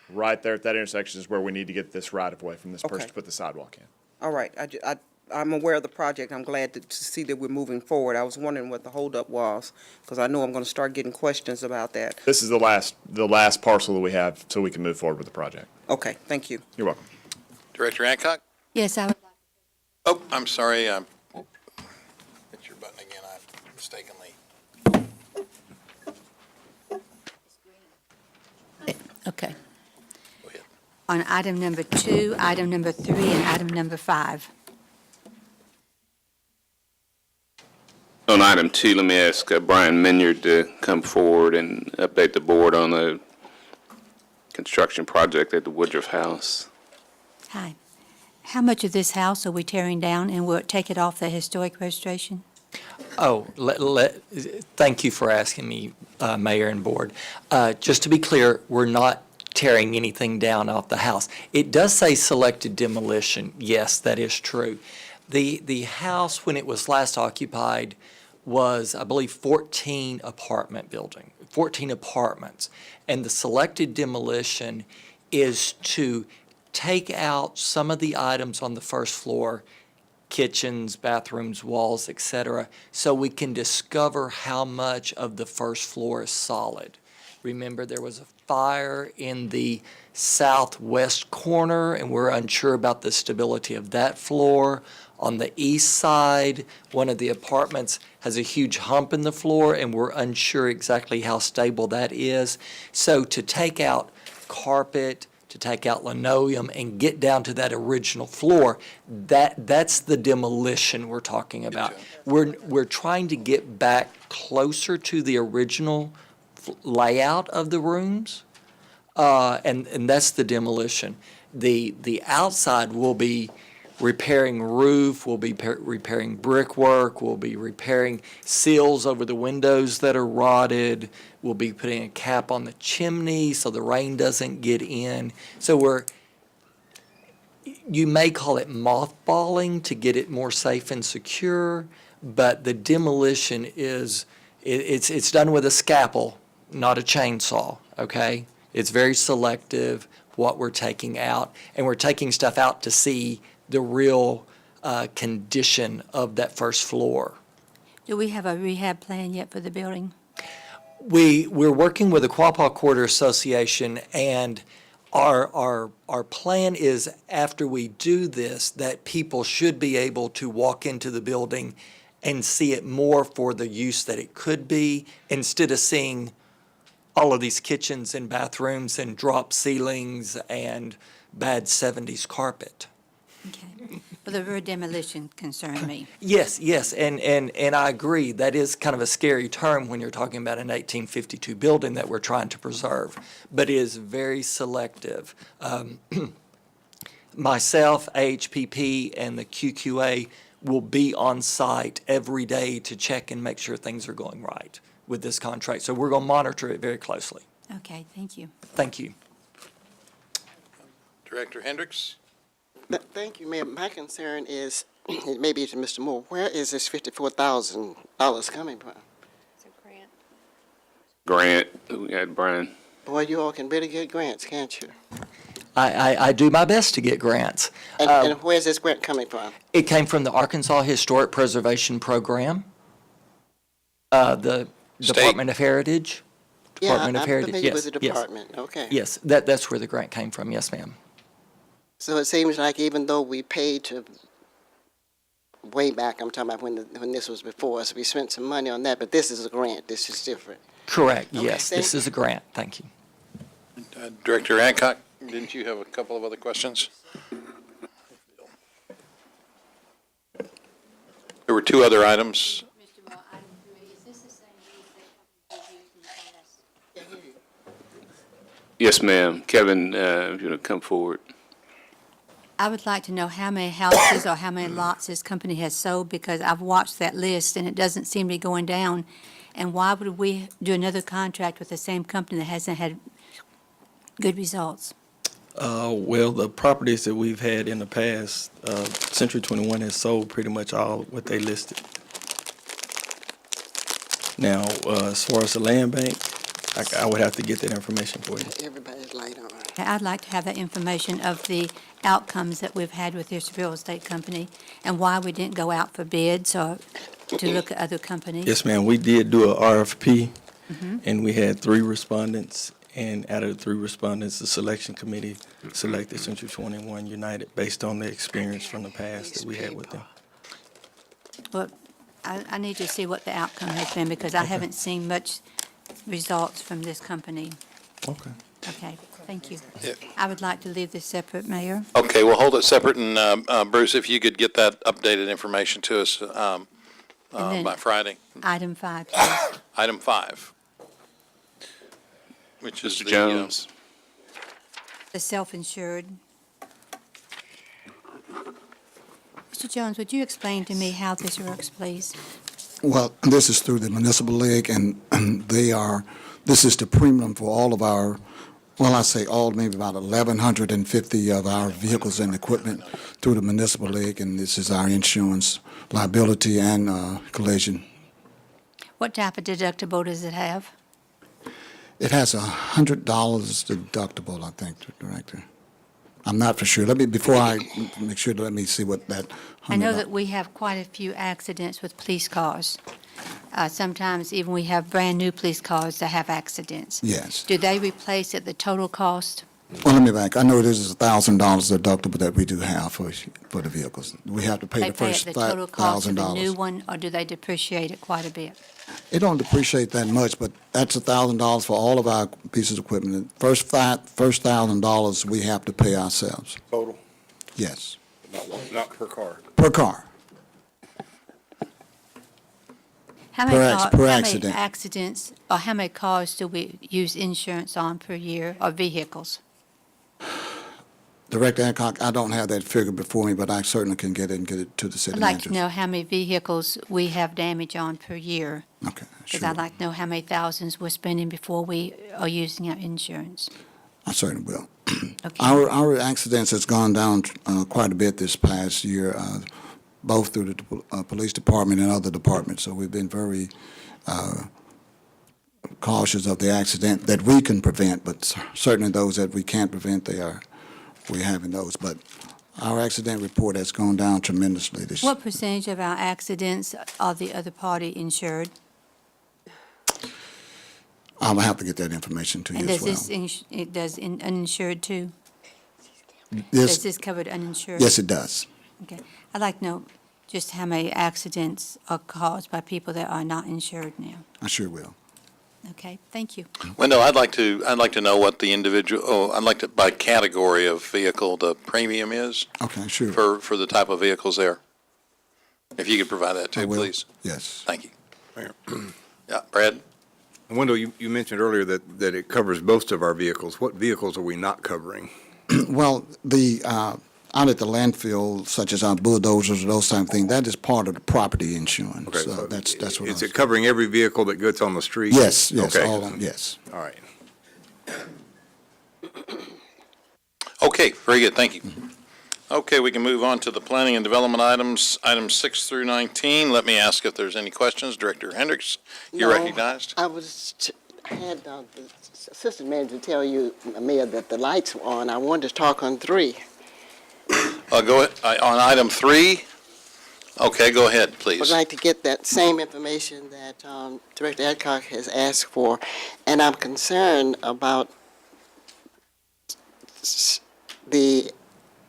Right there at that intersection is where we need to get this right-of-way from this person Okay. to put the sidewalk in. all right, I'm aware of the project. I'm glad to see that we're moving forward. I was wondering what the holdup was, because I know I'm going to start getting questions about that. This is the last parcel that we have, so we can move forward with the project. Okay, thank you. You're welcome. Director Hancock? Yes, I would like. Oh, I'm sorry, hit your button again, I mistakenly. Okay. Go ahead. On item number 2, item number 3, and item number 5. On item 2, let me ask Brian Minyard to come forward and update the board on the construction project at the Woodruff House. Hi. How much of this house are we tearing down, and will it take it off the historic registration? Oh, thank you for asking me, Mayor and Board. Just to be clear, we're not tearing anything down off the house. It does say selected demolition. Yes, that is true. The house, when it was last occupied, was, I believe, 14 apartments. And the selected demolition is to take out some of the items on the first floor, kitchens, bathrooms, walls, etc., so we can discover how much of the first floor is solid. Remember, there was a fire in the southwest corner, and we're unsure about the stability of that floor. On the east side, one of the apartments has a huge hump in the floor, and we're unsure exactly how stable that is. So to take out carpet, to take out linoleum and get down to that original floor, that's the demolition we're talking about. We're trying to get back closer to the original layout of the rooms, and that's the demolition. The outside will be repairing roof, we'll be repairing brickwork, we'll be repairing seals over the windows that are rotted, we'll be putting a cap on the chimney so the rain doesn't get in. So you may call it mothballing to get it more safe and secure, but the demolition it's done with a scalpel, not a chainsaw, okay? It's very selective what we're taking out, and we're taking stuff out to see the real condition of that first floor. Do we have a rehab plan yet for the building? We're working with the Quapaw Quarter Association, and our plan is after we do this, that people should be able to walk into the building and see it more for the use that it could be, instead of seeing all of these kitchens and bathrooms and drop ceilings and bad 70s carpet. Okay. Well, the word demolition concerned me. Yes, and I agree. That is kind of a scary term when you're talking about an 1852 building that we're trying to preserve, but it is very selective. Myself, AHPP, and the QQA will be on site every day to check and make sure things are going right with this contract. So we're going to monitor it very closely. Okay, thank you. Thank you. Director Hendricks? Thank you, Mayor. My concern is, maybe to Mr. Moore, where is this $54,000 coming from? It's a grant. Grant, we had Brian. Boy, you all can really get grants, can't you? I do my best to get grants. And where's this grant coming from? It came from the Arkansas Historic Preservation Program, the State. Department of Heritage. Yeah, Department of I'm Heritage. familiar Yes, with the yes. department, okay. Yes, that's where the grant came from, yes, ma'am. So it seems like even though we paid to, way back, I'm talking about when this was before us, we spent some money on that, but this is a grant, this is different. Correct, Okay, yes, thank this you. is a grant, thank you. Director Hancock, didn't you have a couple of other questions? There were two other items. Mr. Moore, item 3, is this the same roof that we've used in the past? Yes, ma'am. Kevin, if you want to come forward. I would like to know how many houses or how many lots this company has sold, because I've watched that list and it doesn't seem to be going down. And why would we do another contract with the same company that hasn't had good results? Well, the properties that we've had in the past, Century 21 has sold pretty much all what they listed. Now, as far as the land bank, I would have to get that information for you. Everybody's light on. I'd like to have that information of the outcomes that we've had with this real estate company and why we didn't go out for bids or to look at other companies. Yes, ma'am, we did do a RFP, and we had 3 respondents, and out of the 3 respondents, the selection committee selected Century 21 United based on the experience from the past that we had with them. Well, I need to see what the outcome has been because I haven't seen much results from this company. Okay. Okay, thank you. Yeah. I would like to leave this separate, Mayor. Okay, we'll hold it separate, and Bruce, if you could get that updated information to us then- by Friday. Item 5, please. Item 5, which is Mr. the, Jones? The self-insured. Mr. Jones, would you explain to me how this works, please? Well, this is through the municipal league, and this is the premium for all of our, well, I say all, maybe about 1,150 of our vehicles and equipment through the municipal league, and this is our insurance, liability, and collision. What type of deductible does it have? It has $100 deductible, I think, Director. I'm not for sure. Before I make sure, let me see what that $100. I know that we have quite a few accidents with police cars. Sometimes even we have brand-new police cars that have accidents. Yes. Do they replace at the total cost? Well, let me back. I know this is $1,000 deductible that we do have for the vehicles. We have to pay They the pay at first the total cost of the new $1,000. one, or do they depreciate it quite a bit? It don't depreciate that much, but that's $1,000 for all of our pieces of equipment. First $1,000 we have to pay ourselves. Total, Yes, not per car. per car. How many Per how accident. many accidents, or how many cars do we use insurance on per year, or vehicles? Director Hancock, I don't have that figure before me, but I certainly can get it and get it to the city I'd like to managers. know how many vehicles we have damage on per year, Okay, because sure. I'd like to know how many thousands we're spending before we are using our insurance. I certainly will. Okay. Our accidents has gone down quite a bit this past year, both through the police department and other departments. So we've been very cautious of the accident that we can prevent, but certainly those that we can't prevent, we're having those. But our accident report has gone down tremendously this year. What percentage of our accidents are the other party insured? I'll have to get that information to you And as does well. does uninsured too? Does Yes, this cover uninsured? yes, it does. Okay. I'd like to know just how many accidents are caused by people that are not insured now. I sure will. Okay, thank you. Wendell, I'd like to know what the individual, I'd like to, by category of vehicle, the premium is Okay, sure. for the type of vehicles there. If you could provide that I too, will. please. Yes. Thank you. Yeah, Brad? Wendell, you mentioned earlier that it covers most of our vehicles. What vehicles are we not covering? Well, out at the landfill, such as our bulldozers or those type of things, that is part of the property insurance. Okay, So so that's what I Is was. it covering every vehicle that gets on the street? Yes, yes, Okay. all of them, yes. All right. Okay, very good, thank you. Okay, we can move on to the planning and development items 6 through 19. Let me ask if there's any questions. Director Hendricks, you're No, recognized. I had the assistant manager tell you, Mayor, that the lights were on. I wanted to talk on 3. Go ahead, on item 3? Okay, go ahead, Would please. like to get that same information that Director Adcock has asked for, and I'm concerned about the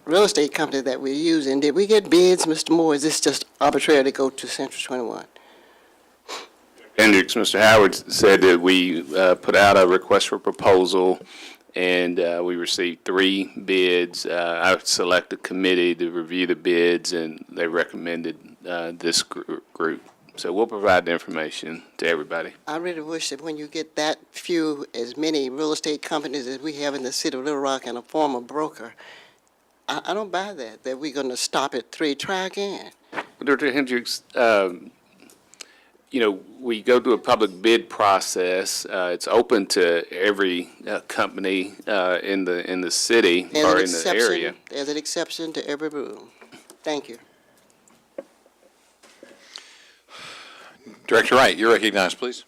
real estate company that we're using. Did we get bids, Mr. Moore? Is this just arbitrary to go to Central 21? Hendricks, Mr. Howard said that we put out a request for proposal, and we received 3 bids. I select a committee to review the bids, and they recommended this group. So we'll provide the information to everybody. I really wish that when you get that few, as many real estate companies as we have in the city of Little Rock and a former broker, I don't buy that we're going to stop at 3, try again. Director Hendricks, we go through a public bid process. It's open to every company in the city or in the area. There's an exception to every rule. Thank you. Director Wright, you're recognized, please.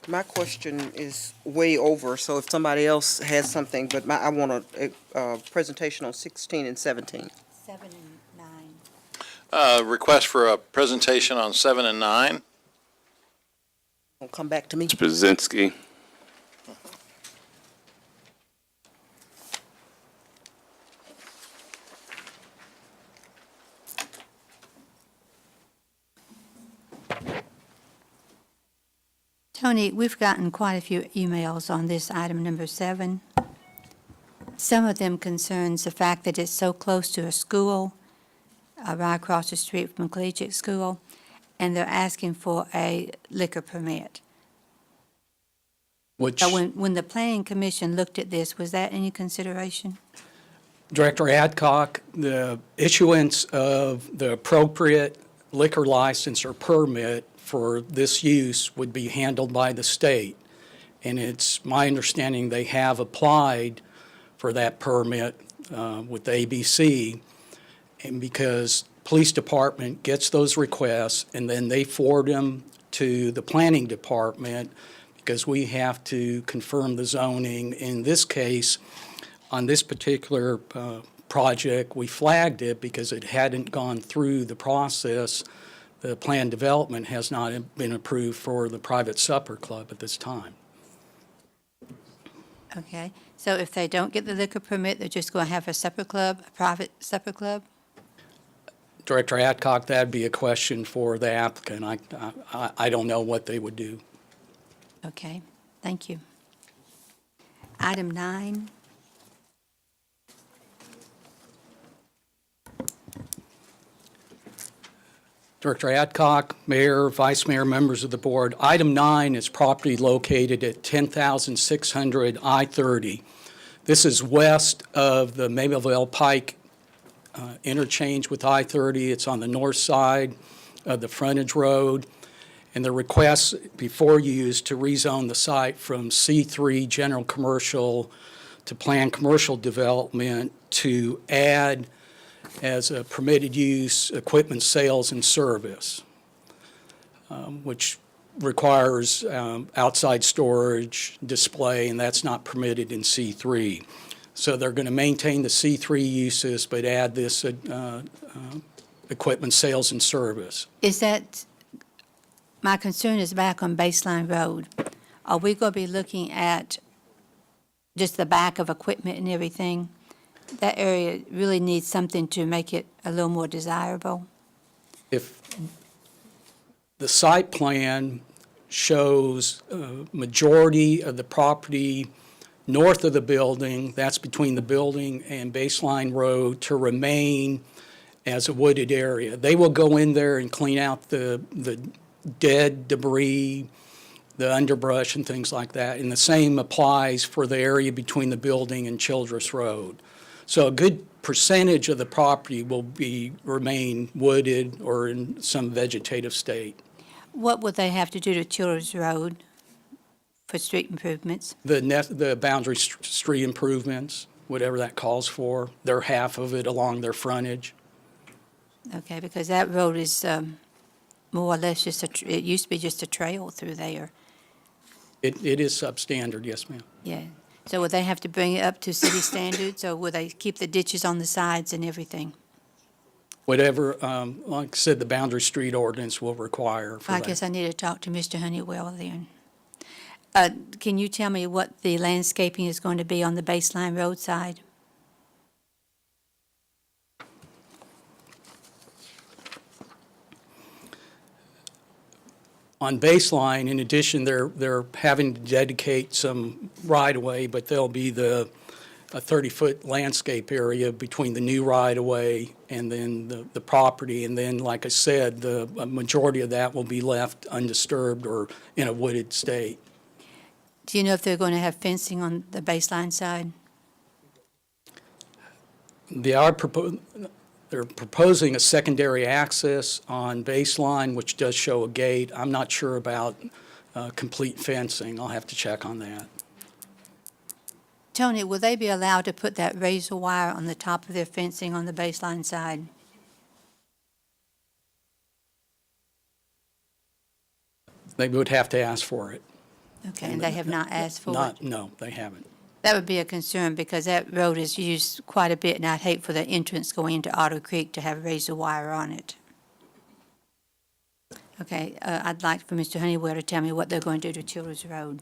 My question is way over, so if somebody else has something, but I want a presentation on 16 and 17. 7 and 9. Request for a presentation on 7 and 9. Will come back to me. Mr. Brzezinski. Tony, we've gotten quite a few emails on this item number 7. Some of them concerns the fact that it's so close to a school, right across the street from a collegiate school, and they're asking for a liquor permit. Which, So when the planning commission looked at this, was that any consideration? Director Adcock, the issuance of the appropriate liquor license or permit for this use would be handled by the state. And it's my understanding they have applied for that permit with the ABC. And because police department gets those requests and then they forward them to the planning department because we have to confirm the zoning. In this case, on this particular project, we flagged it because it hadn't gone through the process. The planned development has not been approved for the private supper club at this time. Okay, so if they don't get the liquor permit, they're just going to have a supper club, a private supper club? Director Adcock, that'd be a question for the applicant. I don't know what they would do. Okay, thank you. Item 9. Director Adcock, Mayor, Vice Mayor, members of the board. Item 9 is property located at 10,600 I-30. This is west of the Mableville Pike interchange with I-30. It's on the north side of the frontage road. And the request before you is to rezone the site from C3 general commercial to planned commercial development to add as a permitted use equipment sales and service, which requires outside storage, display, and that's not permitted in C3. So they're going to maintain the C3 uses, but add this equipment sales and service. Is that, my concern is back on Baseline Road. Are we going to be looking at just the back of equipment and everything? That area really needs something to make it a little more desirable. If the site plan shows a majority of the property north of the building, that's between the building and Baseline Road, to remain as a wooded area. They will go in there and clean out the dead debris, the underbrush and things like that. And the same applies for the area between the building and Childress Road. So a good percentage of the property will remain wooded or in some vegetative state. What would they have to do to Childress Road for street improvements? The boundary street improvements, whatever that calls for, they're half of it along their frontage. Okay, because that road is more or less just it used to be just a trail through there. It is substandard, yes, ma'am. Yeah. So would they have to bring it up to city standards, or would they keep the ditches on the sides and everything? Whatever, like I said, the boundary street ordinance will require for I that. guess I need to talk to Mr. Honeywell then. Can you tell me what the landscaping is going to be on the Baseline Road side? On Baseline, in addition, they're having to dedicate some right-of-way, but there'll be a 30-foot landscape area between the new right-of-way and then the property. And then, like I said, the majority of that will be left undisturbed or in a wooded state. Do you know if they're going to have fencing on the Baseline side? They're proposing a secondary access on Baseline, which does show a gate. I'm not sure about complete fencing. I'll have to check on that. Tony, will they be allowed to put that razor wire on the top of their fencing on the Baseline side? They would have to ask for it. Okay, and they have not asked for it? No, they haven't. That would be a concern because that road is used quite a bit, and I'd hate for the entrance going into Otter Creek to have razor wire on it. Okay, I'd like for Mr. Honeywell to tell me what they're going to do to Childers Road.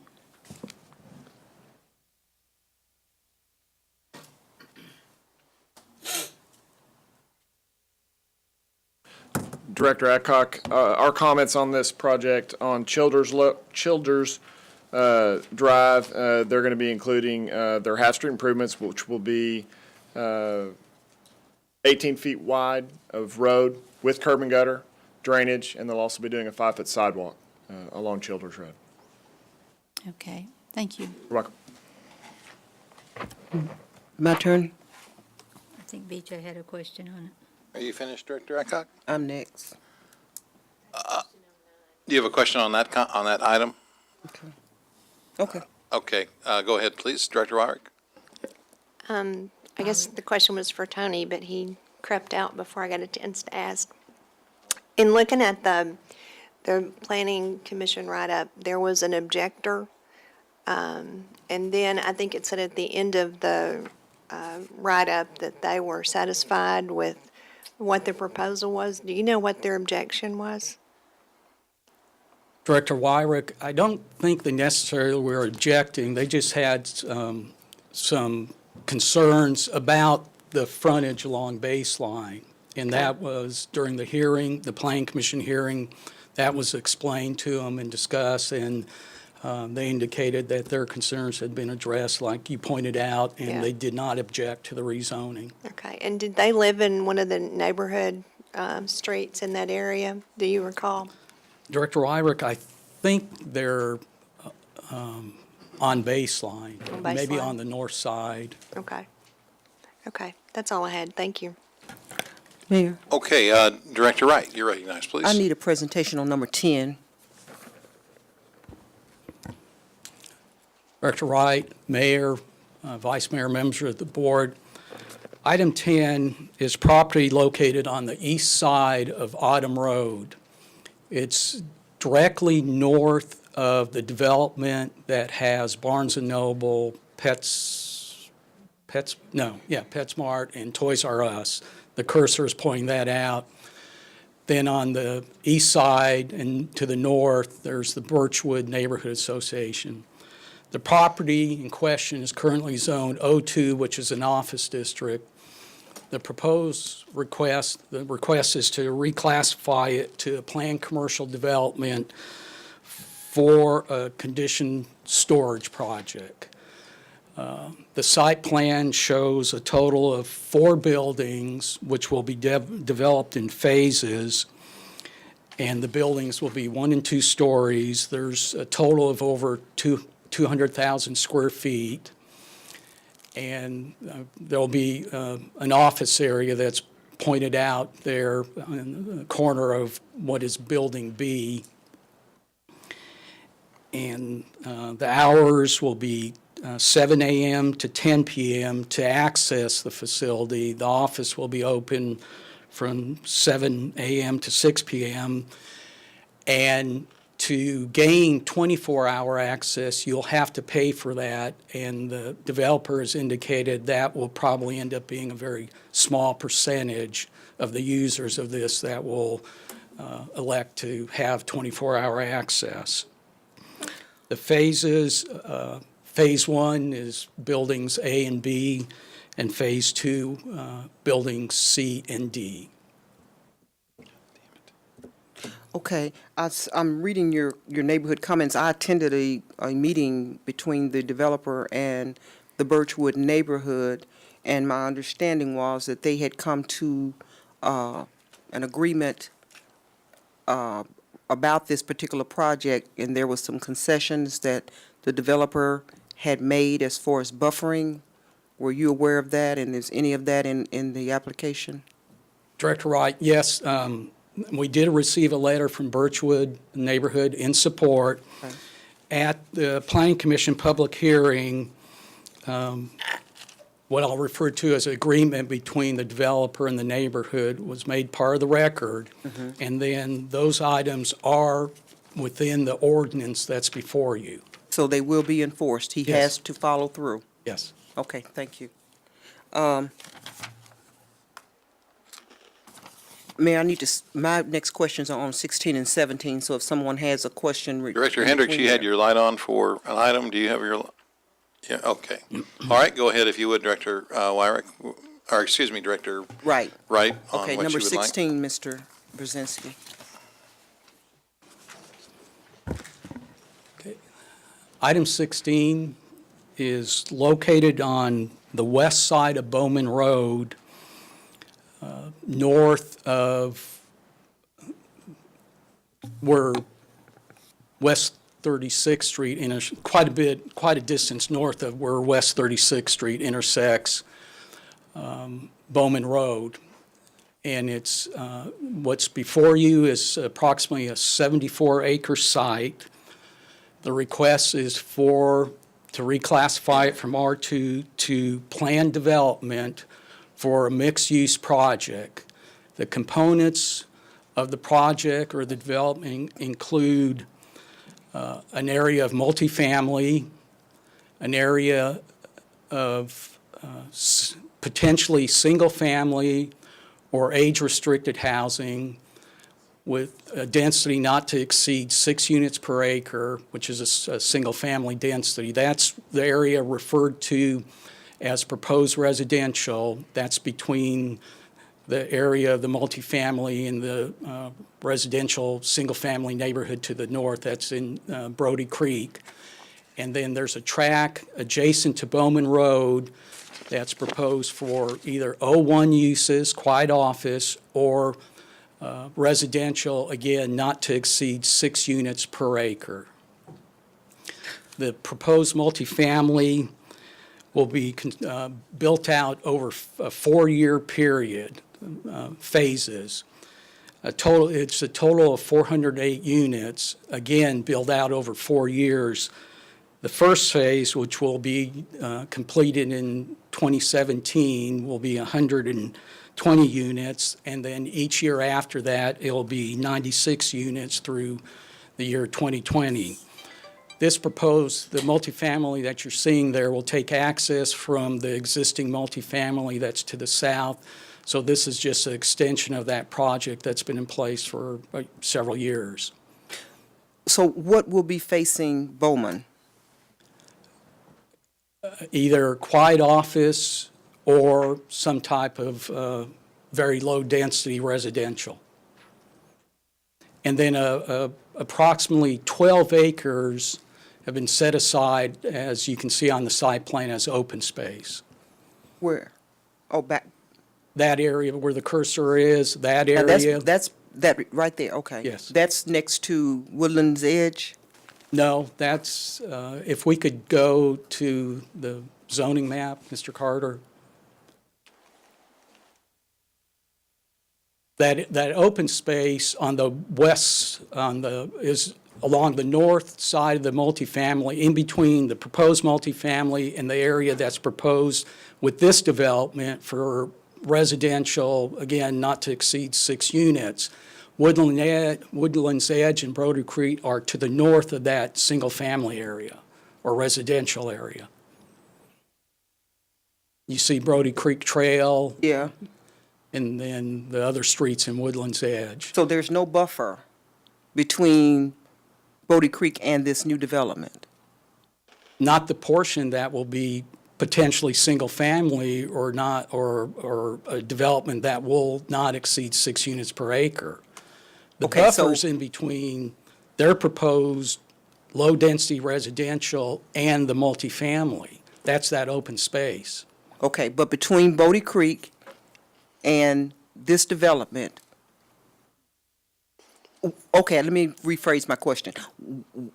Director Adcock, our comments on this project on Childers Drive, they're going to be including their Half Street improvements, which will be 18 feet wide of road with curb and gutter, drainage, and they'll also be doing a 5-foot sidewalk along Childers Road. Okay, thank you. You're welcome. My turn? I think BJ had a question on it. Are you finished, Director Adcock? I'm next. Do you have a question on that, on that item? Okay. Okay, go ahead, please, Director Wyrick. I guess the question was for Tony, but he crept out before I got a chance to ask. In looking at the Planning Commission write-up, there was an objector. And then I think it said at the end of the write-up that they were satisfied with what the proposal was. Do you know what their objection was? Director Wyrick, I don't think they necessarily were objecting. They just had some concerns about the frontage along Baseline. And that was during the hearing, the Planning Commission hearing, that was explained to them and discussed, and they indicated that their concerns had been addressed, like you pointed out, and Yeah. they did not object to the rezoning. Okay, and did they live in one of the neighborhood streets in that area? Do you recall? Director Wyrick, I think they're on Baseline, On maybe Baseline. on the north side. Okay. Okay, that's all I had. Thank you. Mayor, Okay, Director Wright, you're recognized, please. I need a presentation on number 10. Director Wright, Mayor, Vice Mayor, members of the board. Item 10 is property located on the east side of Autumn Road. It's directly north of the development that has Barnes & Noble, PetSmart, and Toys R Us. The cursor is pointing that out. Then on the east side and to the north, there's the Birchwood Neighborhood Association. The property in question is currently zoned O2, which is an office district. The request is to reclassify it to a planned commercial development for a conditioned storage project. The site plan shows a total of 4 buildings, which will be developed in phases, and the buildings will be 1 and 2 stories. There's a total of over 200,000 square feet, and there'll be an office area that's pointed out there in the corner of what is Building B. And the hours will be 7 a.m. to 10 p.m. to access the facility. The office will be open from 7 a.m. to 6 p.m. And to gain 24-hour access, you'll have to pay for that, and the developer has indicated that will probably end up being a very small percentage of the users of this that will elect to have 24-hour access. The phases, Phase 1 is buildings A and B, and Phase 2, buildings C and D. Okay, I'm reading your neighborhood comments. I attended a meeting between the developer and the Birchwood neighborhood, and my understanding was that they had come to an agreement about this particular project, and there was some concessions that the developer had made as far as buffering. Were you aware of that, and is any of that in the application? Director Wright, yes, we did receive a letter from Birchwood Neighborhood in support. Okay. At the Planning Commission public hearing, what I'll refer to as agreement between the developer and the neighborhood was made part of the record. And then those items are within the ordinance that's before you. So they will be enforced. He Yes. has to follow through. Yes. Okay, thank you. Mayor, I need to, my next questions are on 16 and 17, so if someone has a question. Director Hendricks, you had your light on for an item. Do you have your, yeah, okay. All right, go ahead if you would, Director Wyrick, or excuse me, Director Right. Wright, on Okay, what you number would like. 16, Mr. Brzezinski. Item 16 is located on the west side of Bowman Road, north of where West 36th Street, quite a distance north of where West 36th Street intersects Bowman Road. And it's, what's before you is approximately a 74-acre site. The request is to reclassify it from R2 to planned development for a mixed-use project. The components of the project or the development include an area of multifamily, an area of potentially single-family or age-restricted housing with a density not to exceed 6 units per acre, which is a single-family density. That's the area referred to as proposed residential. That's between the area of the multifamily and the residential single-family neighborhood to the north. That's in Brody Creek. And then there's a tract adjacent to Bowman Road that's proposed for either O1 uses, quiet office, or residential, again, not to exceed 6 units per acre. The proposed multifamily will be built out over a 4-year period, phases. It's a total of 408 units, again, built out over 4 years. The first phase, which will be completed in 2017, will be 120 units, and then each year after that, it'll be 96 units through the year 2020. The multifamily that you're seeing there will take access from the existing multifamily that's to the south. So this is just an extension of that project that's been in place for several years. So what will be facing Bowman? Either quiet office or some type of very low-density residential. And then approximately 12 acres have been set aside, as you can see on the site plan, as open space. Where? Oh, back. That area where the cursor is, that And area. that's that right there, okay. Yes. That's next to Woodlands Edge? No, that's, if we could go to the zoning map, Mr. Carter. That open space on the west, is along the north side of the multifamily, in between the proposed multifamily and the area that's proposed with this development for residential, again, not to exceed 6 units. Woodlands Edge and Brody Creek are to the north of that single-family area or residential area. You see Brody Creek Trail. Yeah. And then the other streets in Woodlands Edge. So there's no buffer between Brody Creek and this new development? Not the portion that will be potentially single-family or not, or a development that will not exceed 6 units per acre. The Okay, so- buffers in between their proposed low-density residential and the multifamily, that's that open space. Okay, but between Brody Creek and this development, okay, let me rephrase my question.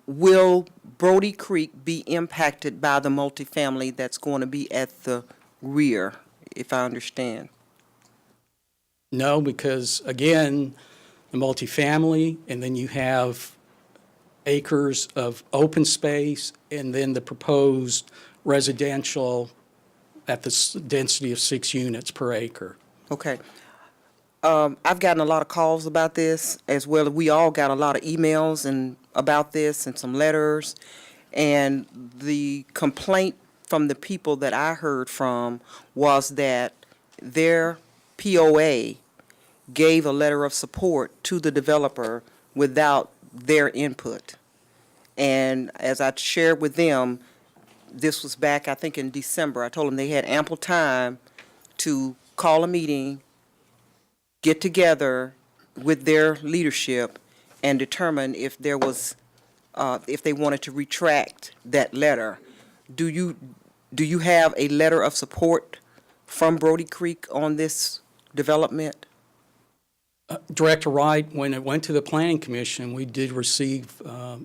Will Brody Creek be impacted by the multifamily that's going to be at the rear, if I understand? No, because again, the multifamily, and then you have acres of open space, and then the proposed residential at the density of 6 units per acre. Okay. I've gotten a lot of calls about this as well. We all got a lot of emails and about this and some letters. And the complaint from the people that I heard from was that their POA gave a letter of support to the developer without their input. And as I shared with them, this was back, I think, in December. I told them they had ample time to call a meeting, get together with their leadership, and determine if there was, if they wanted to retract that letter. Do you have a letter of support from Brody Creek on this development? Director Wright, when it went to the Planning Commission, we did receive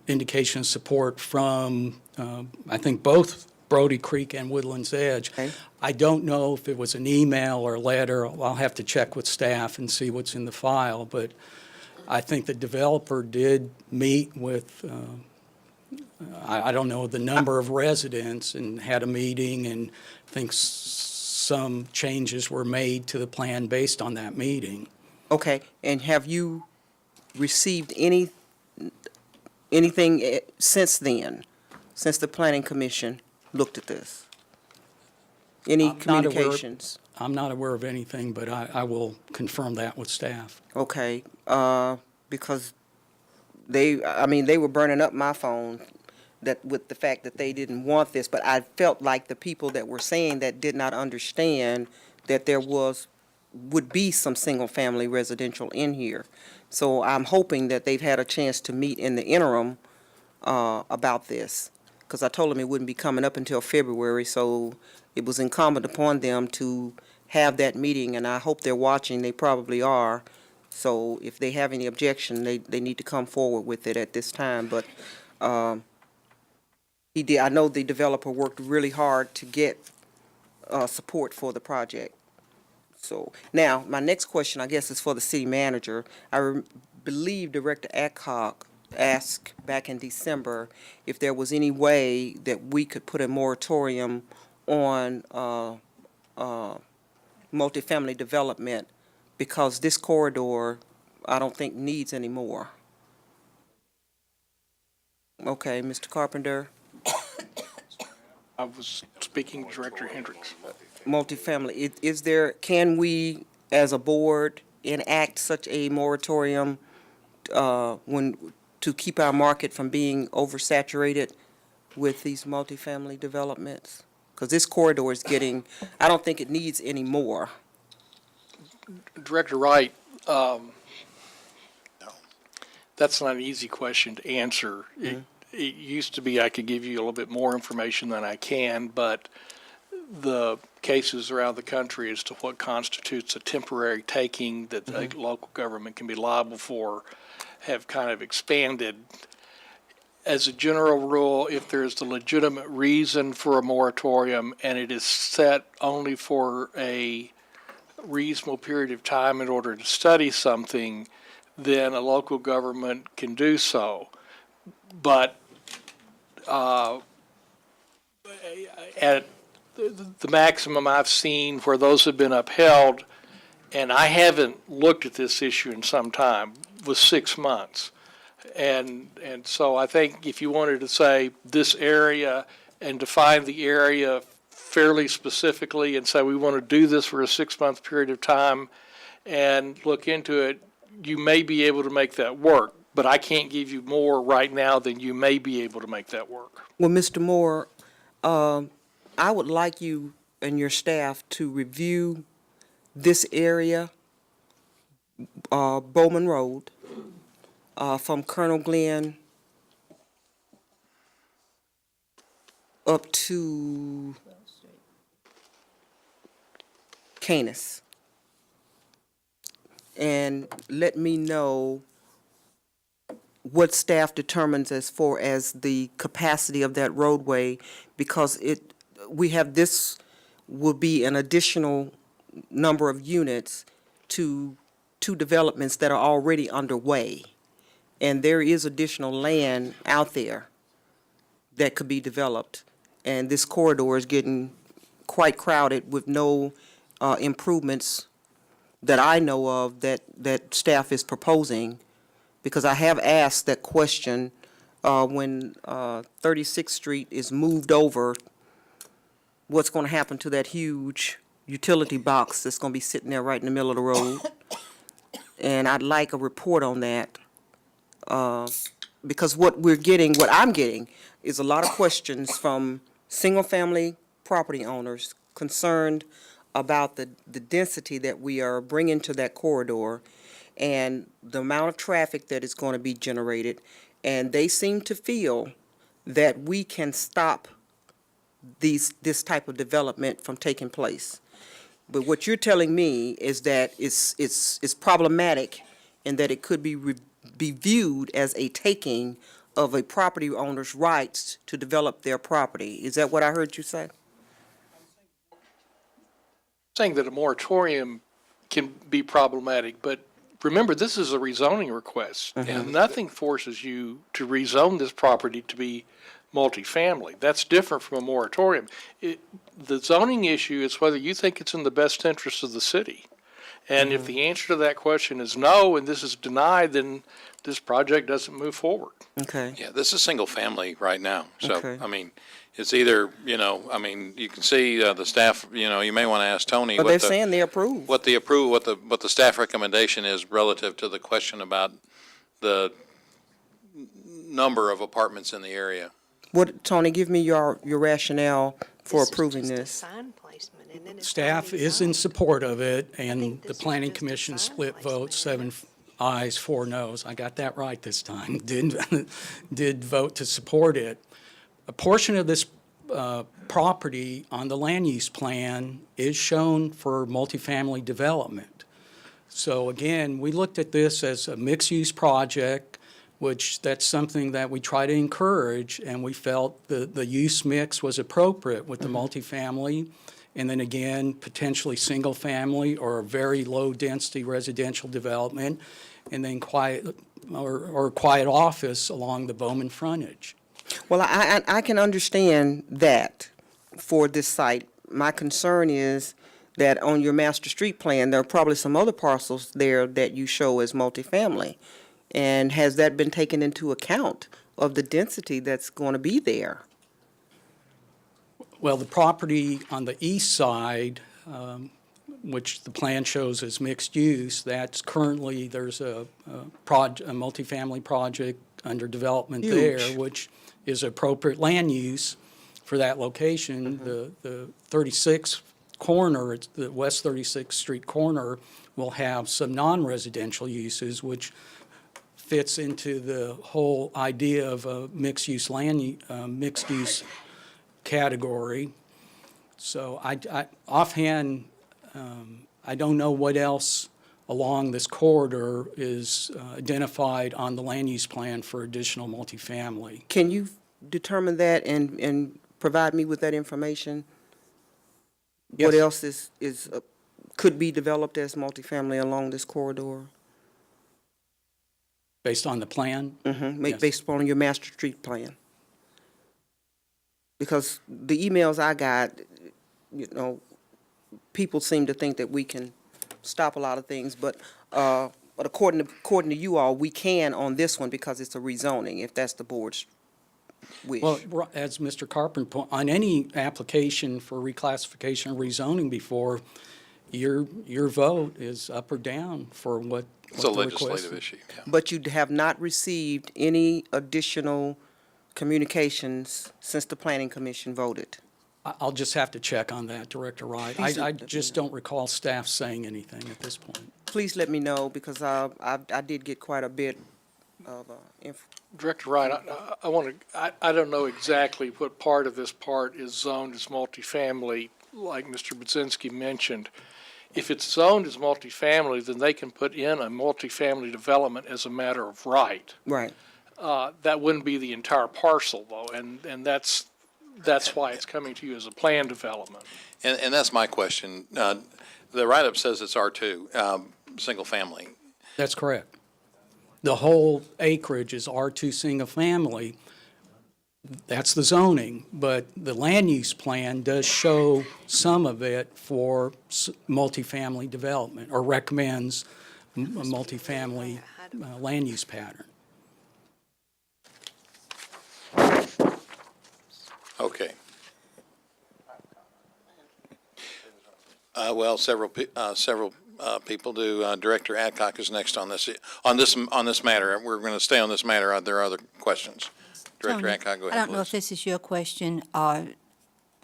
indication of support from, I think, both Brody Creek and Woodland's Edge. Okay. I don't know if it was an email or letter. I'll have to check with staff and see what's in the file, but I think the developer did meet with, I don't know the number of residents, and had a meeting, and I think some changes were made to the plan based on that meeting. Okay, and have you received anything since then, since the Planning Commission looked at this? Any I'm not aware- communications? I'm not aware of anything, but I will confirm that with staff. Okay, because they were burning up my phone that with the fact that they didn't want this, but I felt like the people that were saying that did not understand that there would be some single-family residential in here. So I'm hoping that they've had a chance to meet in the interim about this, because I told them it wouldn't be coming up until February, so it was incumbent upon them to have that meeting, and I hope they're watching. They probably are. So if they have any objection, they need to come forward with it at this time. But I know the developer worked really hard to get support for the project. So now, my next question, I guess, is for the city manager. I believe Director Adcock asked back in December if there was any way that we could put a moratorium on multifamily development, because this corridor, I don't think needs any more. Okay, Mr. Carpenter, I was speaking to Director Hendricks. multifamily, can we, as a board, enact such a moratorium to keep our market from being oversaturated with these multifamily developments? Because this corridor is getting, I don't think it needs any more. Director Wright, that's not an easy question to answer. It used to be I could give you a little bit more information than I can, but the cases around the country as to what constitutes a temporary taking that a local government can be liable for have kind of expanded. As a general rule, if there's a legitimate reason for a moratorium and it is set only for a reasonable period of time in order to study something, then a local government can do so. But at the maximum I've seen where those have been upheld, and I haven't looked at this issue in some time, was 6 months. And so I think if you wanted to say this area and define the area fairly specifically and say we want to do this for a 6-month period of time and look into it, you may be able to make that work. But I can't give you more right now than you may be able to make that work. Well, Mr. Moore, I would like you and your staff to review this area, Bowman Road, from Colonel Glenn up to Canis. And let me know what staff determines as far as the capacity of that roadway, because this will be an additional number of units to two developments that are already underway. And there is additional land out there that could be developed. And this corridor is getting quite crowded with no improvements that I know of that staff is proposing. Because I have asked that question when 36th Street is moved over, what's going to happen to that huge utility box that's going to be sitting there right in the middle of the road? And I'd like a report on that. Because what I'm getting is a lot of questions from single-family property owners concerned about the density that we are bringing to that corridor and the amount of traffic that is going to be generated. And they seem to feel that we can stop this type of development from taking place. But what you're telling me is that it's problematic and that it could be viewed as a taking of a property owner's rights to develop their property. Is that what I heard you say? Saying that a moratorium can be problematic, but remember, this is a rezoning request, and nothing forces you to rezone this property to be multifamily. That's different from a moratorium. The zoning issue is whether you think it's in the best interest of the city. And if the answer to that question is no, and this is denied, then this project doesn't move forward. Okay. Yeah, this is single family right now. So, Okay. I mean, it's either, you can see the staff, you may want to ask Tony But they're saying they approve. what the staff recommendation is relative to the question about the number of apartments in the area. Tony, give me your rationale for approving this. Sign placement, and then it's Staff already is in zoned. support of it, and think the this is planning just a commission sign split placement, vote, isn't it? 7 ayes, 4 noes. I got that right this time. Did vote to support it. A portion of this property on the land use plan is shown for multifamily development. So again, we looked at this as a mixed-use project, which that's something that we try to encourage, and we felt the use mix was appropriate with the multifamily, and then again, potentially single-family or a very low-density residential development, and then quiet office along the Bowman frontage. Well, I can understand that for this site. My concern is that on your master street plan, there are probably some other parcels there that you show as multifamily. And has that been taken into account of the density that's going to be there? Well, the property on the east side, which the plan shows as mixed use, that's currently, there's a multifamily project under development there, Huge. which is appropriate land use for that location. The 36th corner, it's the West 36th Street corner, will have some non-residential uses, which fits into the whole idea of a mixed-use mixed-use category. So I offhand, I don't know what else along this corridor is identified on the land use plan for additional multifamily. Can you determine that and provide me with that information? What Yes. else could be developed as multifamily along this corridor? Based on the plan? Yes. Based upon your master street plan? Because the emails I got, people seem to think that we can stop a lot of things, but according to you all, we can on this one because it's a rezoning, if that's the board's wish. Well, as Mr. Carpenter, on any application for reclassification or rezoning before, your vote is up or down for what It's a the request legislative is. issue. Yeah. But you have not received any additional communications since the planning commission voted? I'll just have to check on that, Director Wright. Please I let me just don't recall staff saying anything at this point. Please let me know, because I did get quite a bit of info. Director Wright, I want to, I don't know exactly what part of this part is zoned as multifamily, like Mr. Budzinski mentioned. If it's zoned as multifamily, then they can put in a multifamily development as a matter of right. Right. That wouldn't be the entire parcel, though, and that's that's why it's coming to you as a plan development. And that's my question. The write-up says it's R2, single family. That's correct. The whole acreage is R2 single family. That's the zoning, but the land use plan does show some of it for multifamily development, or recommends a multifamily land use pattern. Okay. Well, several people do. Director Adcock is next on this matter. We're going to stay on this matter. There are other questions. Director Tony, Adcock, go ahead, I don't know if please. this is your question or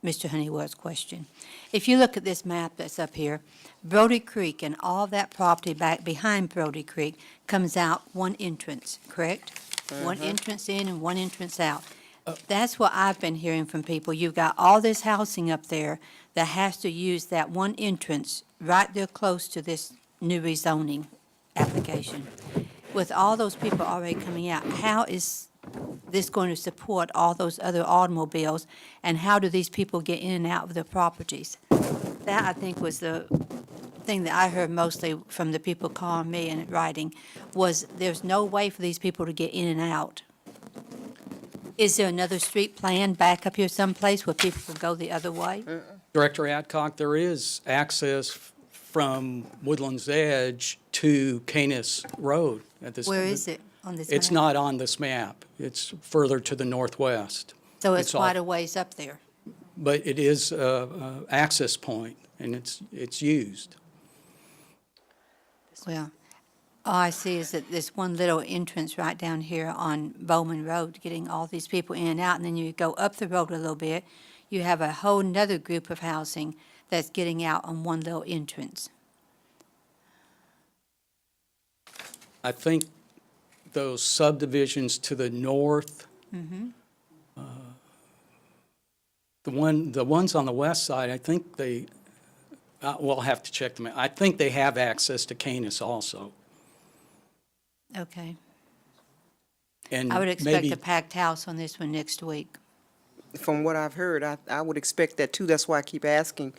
Mr. Honeywell's question. If you look at this map that's up here, Brody Creek and all that property back behind Brody Creek comes out one entrance, correct? One entrance in and one entrance out. That's what I've been hearing from people. You've got all this housing up there that has to use that one entrance right there close to this new rezoning application. With all those people already coming out, how is this going to support all those other automobiles, and how do these people get in and out of their properties? That, I think, was the thing that I heard mostly from the people calling me and writing, was there's no way for these people to get in and out. Is there another street plan back up here someplace where people can go the other way? Director Adcock, there is access from Woodland's Edge to Canis Road at this. Where is it on this map? It's not on this map. It's further to the northwest. So it's off- quite a ways up there. But it is a access point, and it's used. Well, all I see is that there's one little entrance right down here on Bowman Road, getting all these people in and out, and then you go up the road a little bit, you have a whole nother group of housing that's getting out on one little entrance. I think those subdivisions to the north, the ones on the west side, I think we'll have to check them out. I think they have access to Canis also. Okay. And I would expect maybe a packed house on this one next week. From what I've heard, I would expect that too. That's why I keep asking,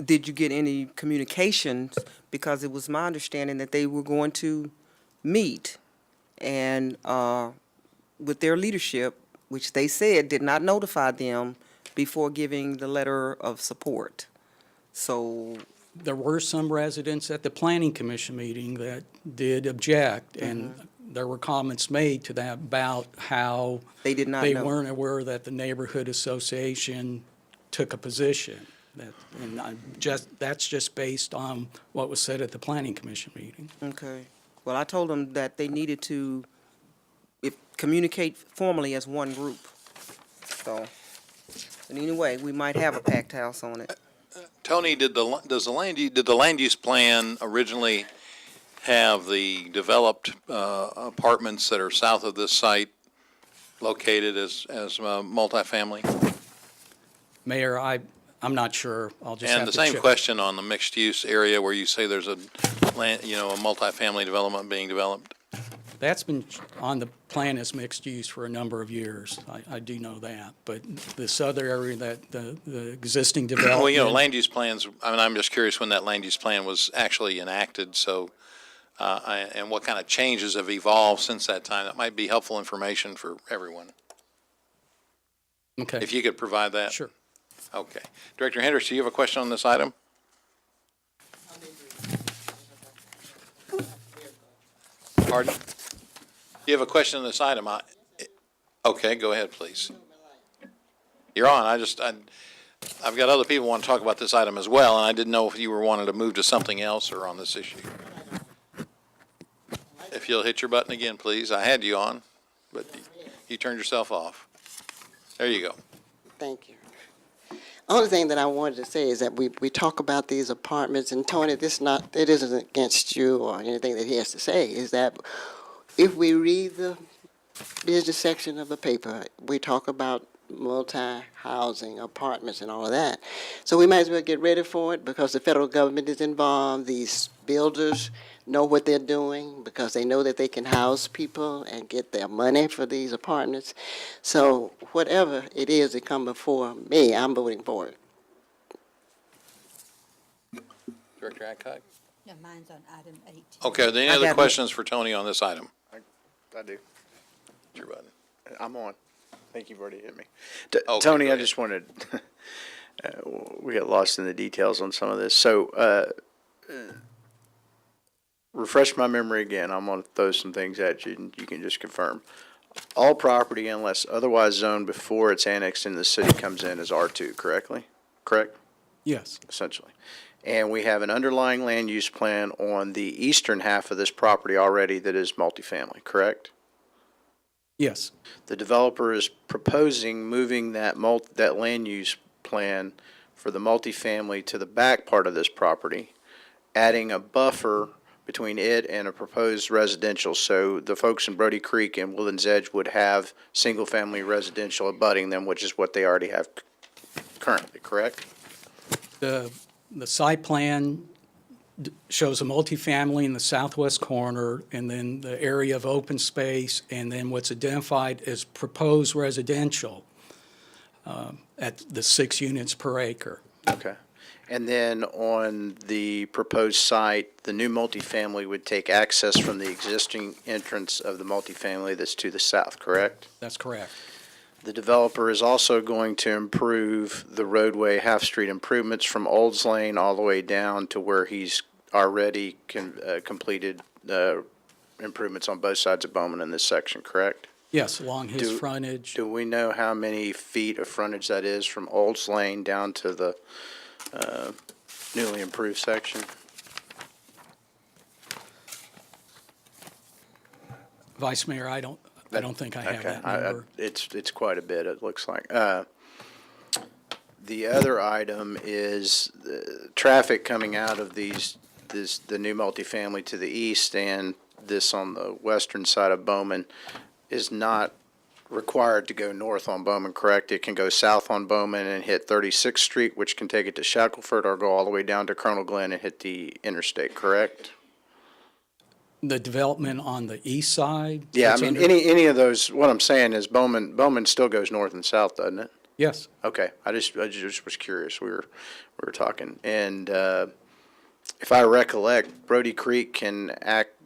did you get any communications? Because it was my understanding that they were going to meet and with their leadership, which they said did not notify them before giving the letter of support. So there were some residents at the Planning Commission meeting that did object, and there were comments made to that about how they did not they know. weren't aware that the neighborhood association took a position. That's just based on what was said at the Planning Commission meeting. Okay. Well, I told them that they needed to communicate formally as one group. So, but anyway, we might have a packed house on it. Tony, did the land use plan originally have the developed apartments that are south of this site located as multifamily? Mayor, I'm not sure. I'll just have And to the same check. question on the mixed-use area where you say there's a multifamily development being developed? That's been on the plan as mixed use for a number of years. I do know that. But this other area, that the existing development. Well, land use plans, I'm just curious when that land use plan was actually enacted, so, and what kind of changes have evolved since that time. That might be helpful information for everyone. Okay. If you could provide that. Sure. Okay. Director Hendricks, do you have a question on this item? Pardon? You have a question on this item? Okay, go ahead, please. You're on. I've got other people who want to talk about this item as well, and I didn't know if you were wanting to move to something else or on this issue. If you'll hit your button again, please. I had you on, but you turned yourself off. There you go. Thank you. Only thing that I wanted to say is that we talk about these apartments, and Tony, it isn't against you or anything that he has to say, is that if we read the business section of the paper, we talk about multi-housing apartments and all of that. So we might as well get ready for it because the federal government is involved. These builders know what they're doing because they know that they can house people and get their money for these apartments. So whatever it is that come before me, I'm voting for it. Director Adcock? No, mine's on item 18. Okay, are there any I other got it. questions for Tony on this item? I do. Your button. I'm on. I think you've already hit me. Okay, Tony, go I ahead. just wanted, we got lost in the details on some of this. So, refresh my memory again. I'm going to throw some things at you and you can just confirm. All property unless otherwise zoned before it's annexed into the city comes in as R2, correct? Yes. Essentially. And we have an underlying land use plan on the eastern half of this property already that is multifamily, correct? Yes. The developer is proposing moving that land use plan for the multifamily to the back part of this property, adding a buffer between it and a proposed residential. So the folks in Brody Creek and Woodlands Edge would have single-family residential abutting them, which is what they already have currently, correct? The site plan shows a multifamily in the southwest corner, and then the area of open space, and then what's identified as proposed residential at the 6 units per acre. Okay. And then on the proposed site, the new multifamily would take access from the existing entrance of the multifamily that's to the south, correct? That's correct. The developer is also going to improve the roadway half-street improvements from Olds Lane all the way down to where he's already completed improvements on both sides of Bowman in this section, correct? Yes, along his Do- frontage. Do we know how many feet of frontage that is from Olds Lane down to the newly improved section? Vice Mayor, I don't think I have Okay, that number. it's quite a bit, it looks like. The other item is traffic coming out of the new multifamily to the east and this on the western side of Bowman is not required to go north on Bowman, correct? It can go south on Bowman and hit 36th Street, which can take it to Shackelford, or go all the way down to Colonel Glenn and hit the interstate, correct? The development on the east side? Yeah, I that's mean, under- any of those, what I'm saying is Bowman still goes north and south, doesn't it? Yes. Okay, I just was curious. We were talking, and if I recollect, Brody Creek can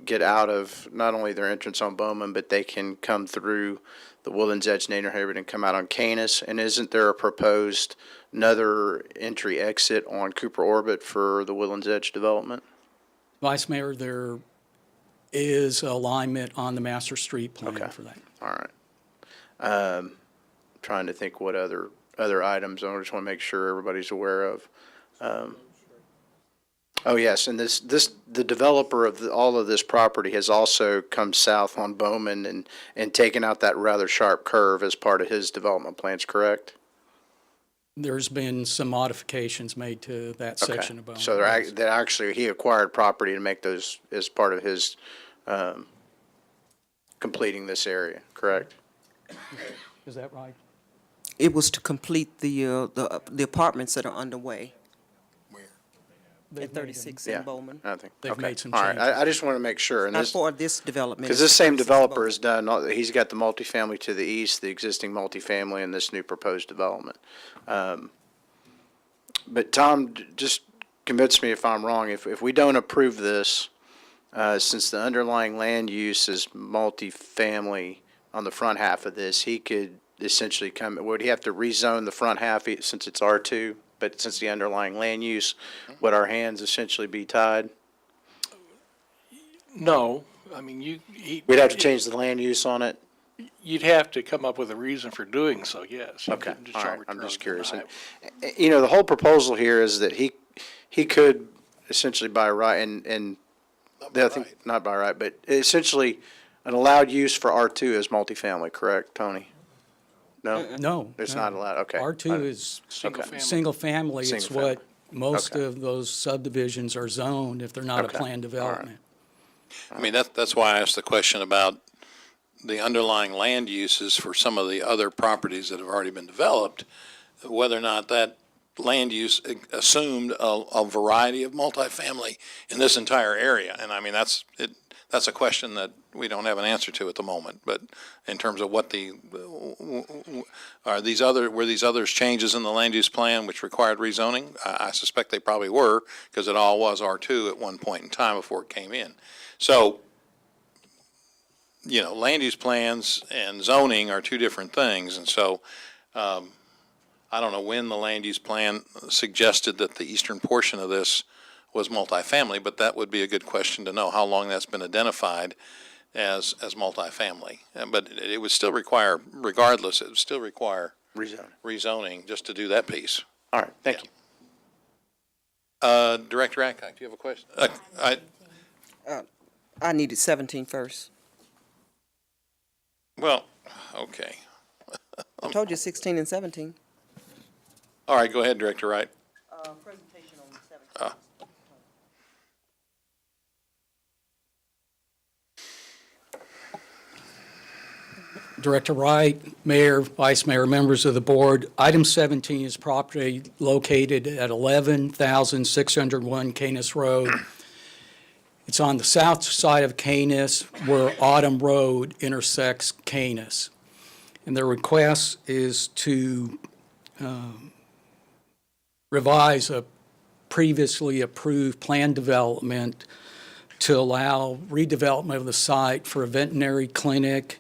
get out of not only their entrance on Bowman, but they can come through the Woodlands Edge neighborhood and come out on Canis. And isn't there a proposed another entry exit on Cooper Orbit for the Woodlands Edge development? Vice Mayor, there is alignment on the master street plan for that. All right. Trying to think what other items. I just want to make sure everybody's aware of. Oh, yes, and the developer of all of this property has also come south on Bowman and taken out that rather sharp curve as part of his development plans, correct? There's been some modifications made to that section of Bowman. So they're actually, he acquired property to make those as part of his completing this area, correct? Is that right? It was to complete the apartments that are underway. At 36 in Yeah, Bowman. I think. They've okay. made some All right, changes. I just want to make sure. And Not this, for this development. because this same developer has done, he's got the multifamily to the east, the existing multifamily, and this new proposed development. But Tom, just convince me if I'm wrong. If we don't approve this, since the underlying land use is multifamily on the front half of this, he could essentially would he have to rezone the front half since it's R2? But since the underlying land use, would our hands essentially be tied? No, I mean, We'd have to change the land use on it? You'd have to come up with a reason for doing so, yes. You Okay, couldn't just all right, overturn I'm just it curious. tonight. And, the whole proposal here is that he could essentially by right, and I think, not by right, but essentially an allowed use for R2 is multifamily, correct, Tony? No? No. It's no. not allowed, okay. R2 is Single family. single family. It's Single family. what most Okay. of those subdivisions are zoned if they're not a Okay. planned All right. development. I mean, that's why I asked the question about the underlying land uses for some of the other properties that have already been developed, whether or not that land use assumed a variety of multifamily in this entire area. And I mean, that's a question that we don't have an answer to at the moment. But in terms of what were these others changes in the land use plan which required rezoning? I suspect they probably were, because it all was R2 at one point in time before it came in. So, land use plans and zoning are two different things. And so, I don't know when the land use plan suggested that the eastern portion of this was multifamily, but that would be a good question to know, how long that's been identified as multifamily. But it would still require, regardless, it would still require rezoning just to do that piece. All right, thank you. Director Adcock, do you have a question? I needed 17 first. Well, okay. I told you 16 and 17. All right, go ahead, Director Wright. Presentation on the 17th. Director Wright, Mayor, Vice Mayor, members of the board, item 17 is property located at 11,601 Canis Road. It's on the south side of Canis where Autumn Road intersects Canis. And the request is to revise a previously approved plan development to allow redevelopment of the site for a veterinary clinic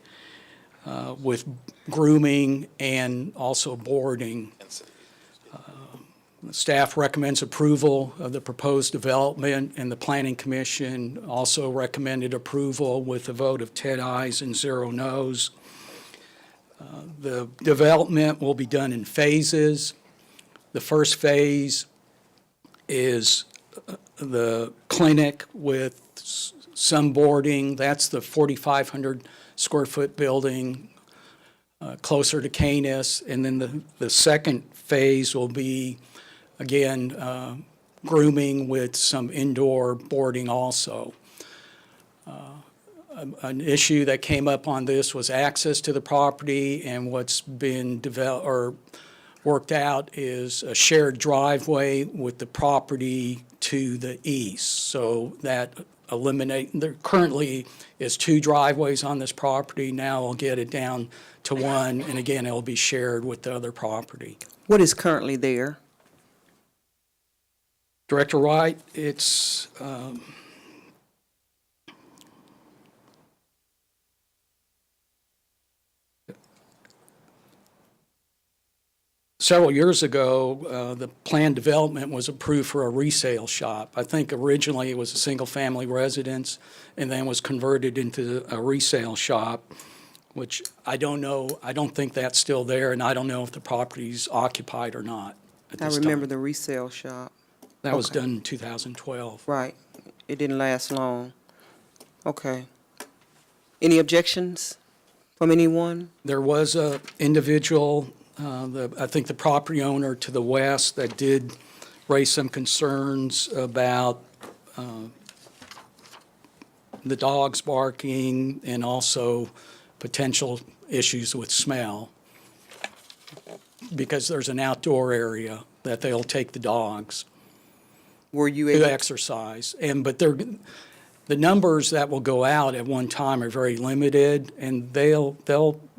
with grooming and also boarding. The staff recommends approval of the proposed development, and the Planning Commission also recommended approval with a vote of 10 ayes and 0 noes. The development will be done in phases. The first phase is the clinic with some boarding. That's the 4,500 square foot building closer to Canis. And then the second phase will be, again, grooming with some indoor boarding also. An issue that came up on this was access to the property, and what's been developed or worked out is a shared driveway with the property to the east. So that there currently is 2 driveways on this property. Now we'll get it down to 1, and again, it'll be shared with the other property. What is currently there? Director Wright, it's several years ago, the planned development was approved for a resale shop. I think originally it was a single-family residence and then was converted into a resale shop, which I don't know. I don't think that's still there, and I don't know if the property's occupied or not at I this remember time. the resale shop. That was Okay. done in 2012. Right. It didn't last long. Okay. Any objections from anyone? There was a individual, I think the property owner to the west, that did raise some concerns about the dogs barking and also potential issues with smell, because there's an outdoor area that they'll take the dogs Were you to able, exercise. But the numbers that will go out at one time are very limited, and they'll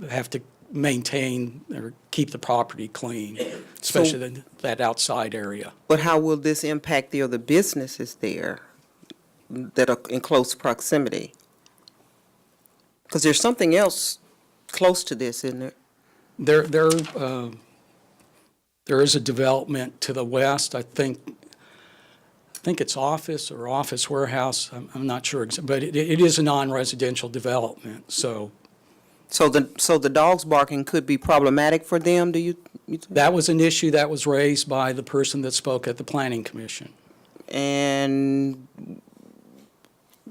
have to maintain or keep the property clean, especially that outside area. but how will this impact the other businesses there that are in close proximity? Because there's something else close to this, isn't there? There is a development to the west. I think it's office or office warehouse. I'm not sure, but it is a non-residential development. So So the dogs barking could be problematic for them, do you think? that was an issue that was raised by the person that spoke at the Planning Commission. And,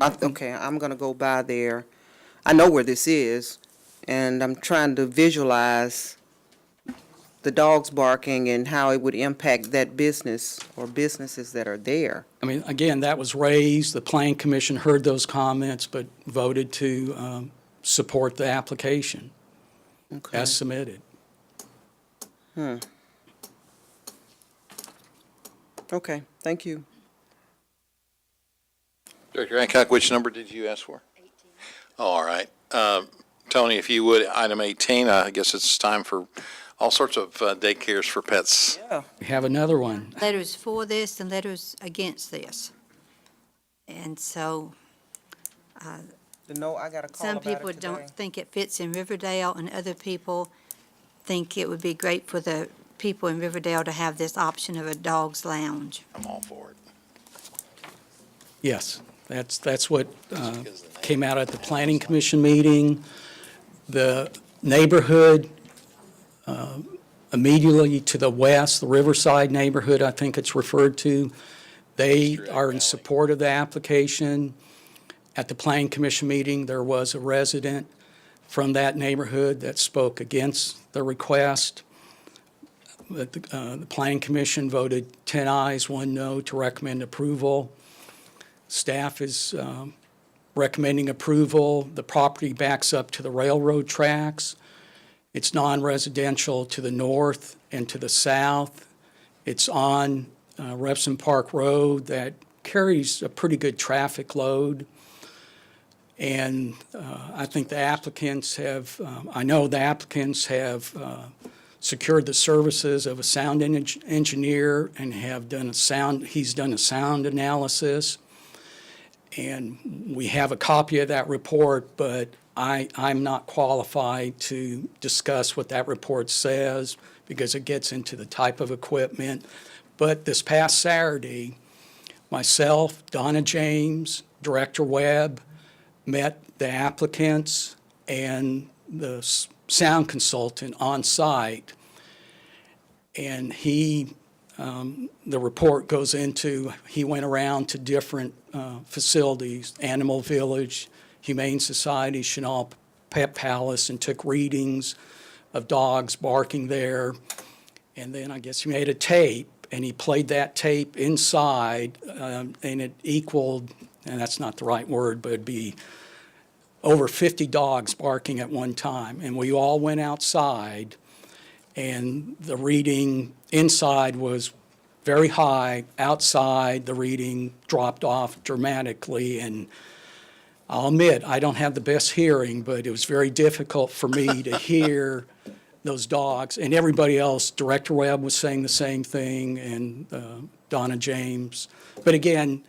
okay, I'm gonna go by there. I know where this is, and I'm trying to visualize the dogs barking and how it would impact that business or businesses that are there. I mean, again, that was raised. The Planning Commission heard those comments, but voted to support the application as submitted. Okay, thank you. Director Hancock, which number did you ask for? 18. Oh, all right. Tony, if you would, item 18, I guess it's time for all sorts of daycares for pets. Yeah. We have another one. Letters for this and letters against this. And so No, I got a call some about it people today. don't think it fits in Riverdale, and other people think it would be great for the people in Riverdale to have this option of a dog's lounge. I'm all for it. Yes, that's what came out at the Planning Commission meeting. The neighborhood immediately to the west, the Riverside neighborhood, I think it's referred to, they are in support of the application. At the Planning Commission meeting, there was a resident from that neighborhood that spoke against the request. But the Planning Commission voted 10 ayes, 1 no to recommend approval. Staff is recommending approval. The property backs up to the railroad tracks. It's non-residential to the north and to the south. It's on Repson Park Road that carries a pretty good traffic load. And I think the applicants have, I know the applicants have secured the services of a sound engineer and have done he's done a sound analysis. And we have a copy of that report, but I'm not qualified to discuss what that report says because it gets into the type of equipment. But this past Saturday, myself, Donna James, Director Webb, met the applicants and the sound consultant on site. And the report goes into, he went around to different facilities, Animal Village, Humane Society, Chenal Pet Palace, and took readings of dogs barking there. And then I guess he made a tape, and he played that tape inside, and it equaled, and that's not the right word, but it'd be over 50 dogs barking at one time. And we all went outside, and the reading inside was very high. Outside, the reading dropped off dramatically, and I'll admit, I don't have the best hearing, but it was very difficult for me to hear those dogs. And everybody else, Director Webb was saying the same thing, and Donna James. But again,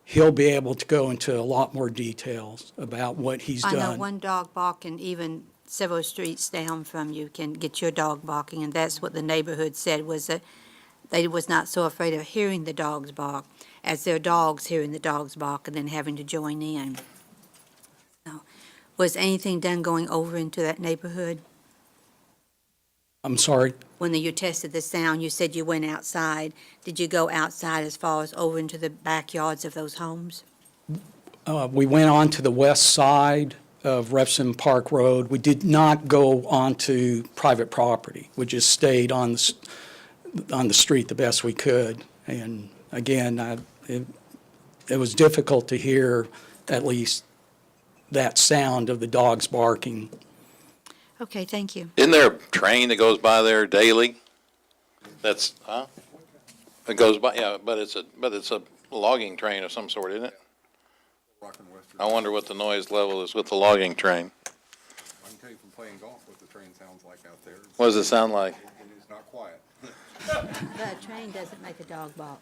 he'll be able to go into a lot more details about what he's I know done. one dog barking, even several streets down from you can get your dog barking, and that's what the neighborhood said, was that they was not so afraid of hearing the dogs bark as their dogs hearing the dogs bark and then having to join in. So, was anything done going over into that neighborhood? I'm sorry? When you tested the sound, you said you went outside. Did you go outside as far as over into the backyards of those homes? We went on to the west side of Repson Park Road. We did not go onto private property. We just stayed on the street the best we could. And again, it was difficult to hear at least that sound of the dogs barking. Okay, thank you. Isn't there a train that goes by there daily? That's, it goes by, yeah, but it's a logging train of some sort, isn't it? I wonder what the noise level is with the logging train. I can tell you from playing golf what the train sounds like out there. What does it sound like? It is not quiet. The train doesn't make a dog bark.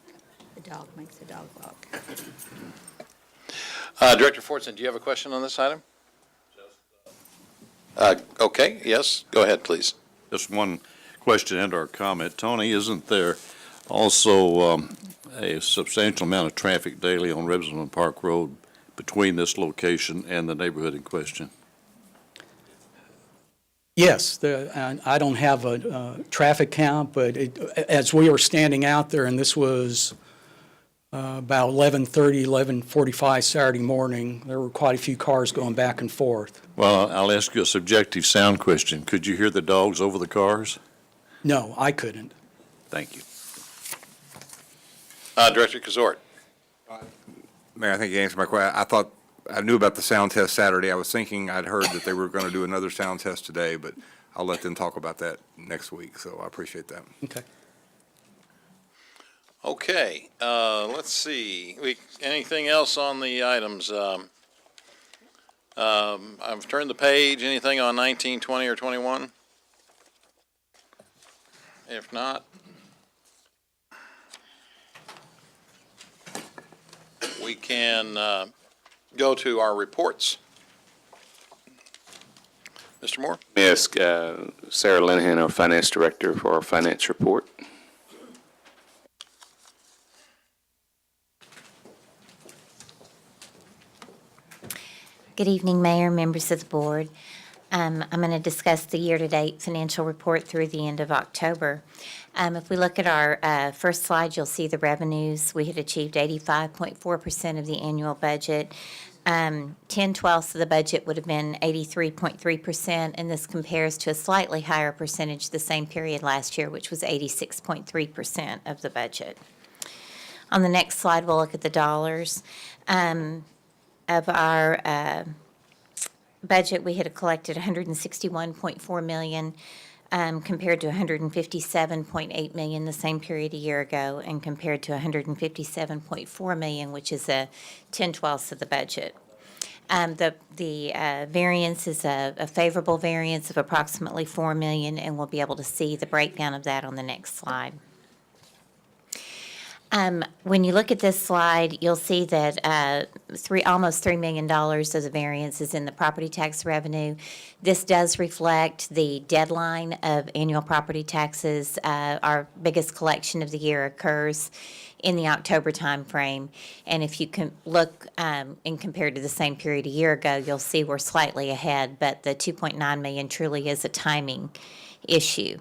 The dog makes a dog bark. Director Fortson, do you have a question on this item? Okay, yes, go ahead, please. Just one question and or comment. Tony, isn't there also a substantial amount of traffic daily on Repson Park Road between this location and the neighborhood in question? Yes, and I don't have a traffic count, but as we were standing out there, and this was about 11:30, 11:45 Saturday morning, there were quite a few cars going back and forth. Well, I'll ask you a subjective sound question. Could you hear the dogs over the cars? No, I couldn't. Thank you. Director Kazort. Mayor, I think you answered my question. I thought I knew about the sound test Saturday. I was thinking I'd heard that they were going to do another sound test today, but I'll let them talk about that next week, so I appreciate that. Okay. Okay, let's see. Anything else on the items? I've turned the page. Anything on 19, 20, or 21? If not, we can go to our reports. Mr. Moore? May I ask Sarah Linehan, our finance director, for our finance report? Good evening, Mayor, members of the board. I'm going to discuss the year-to-date financial report through the end of October. If we look at our first slide, you'll see the revenues. We had achieved 85.4% of the annual budget. 10/12 of the budget would have been 83.3%, and this compares to a slightly higher percentage the same period last year, which was 86.3% of the budget. On the next slide, we'll look at the dollars. Of our budget, we had collected $161.4 million compared to $157.8 million the same period a year ago, and compared to $157.4 million, which is a 10/12 of the budget. The variance is a favorable variance of approximately $4 million, and we'll be able to see the breakdown of that on the next slide. When you look at this slide, you'll see that almost $3 million of the variance is in the property tax revenue. This does reflect the deadline of annual property taxes. Our biggest collection of the year occurs in the October timeframe. And if you can look and compared to the same period a year ago, you'll see we're slightly ahead, but the $2.9 million truly is a timing issue.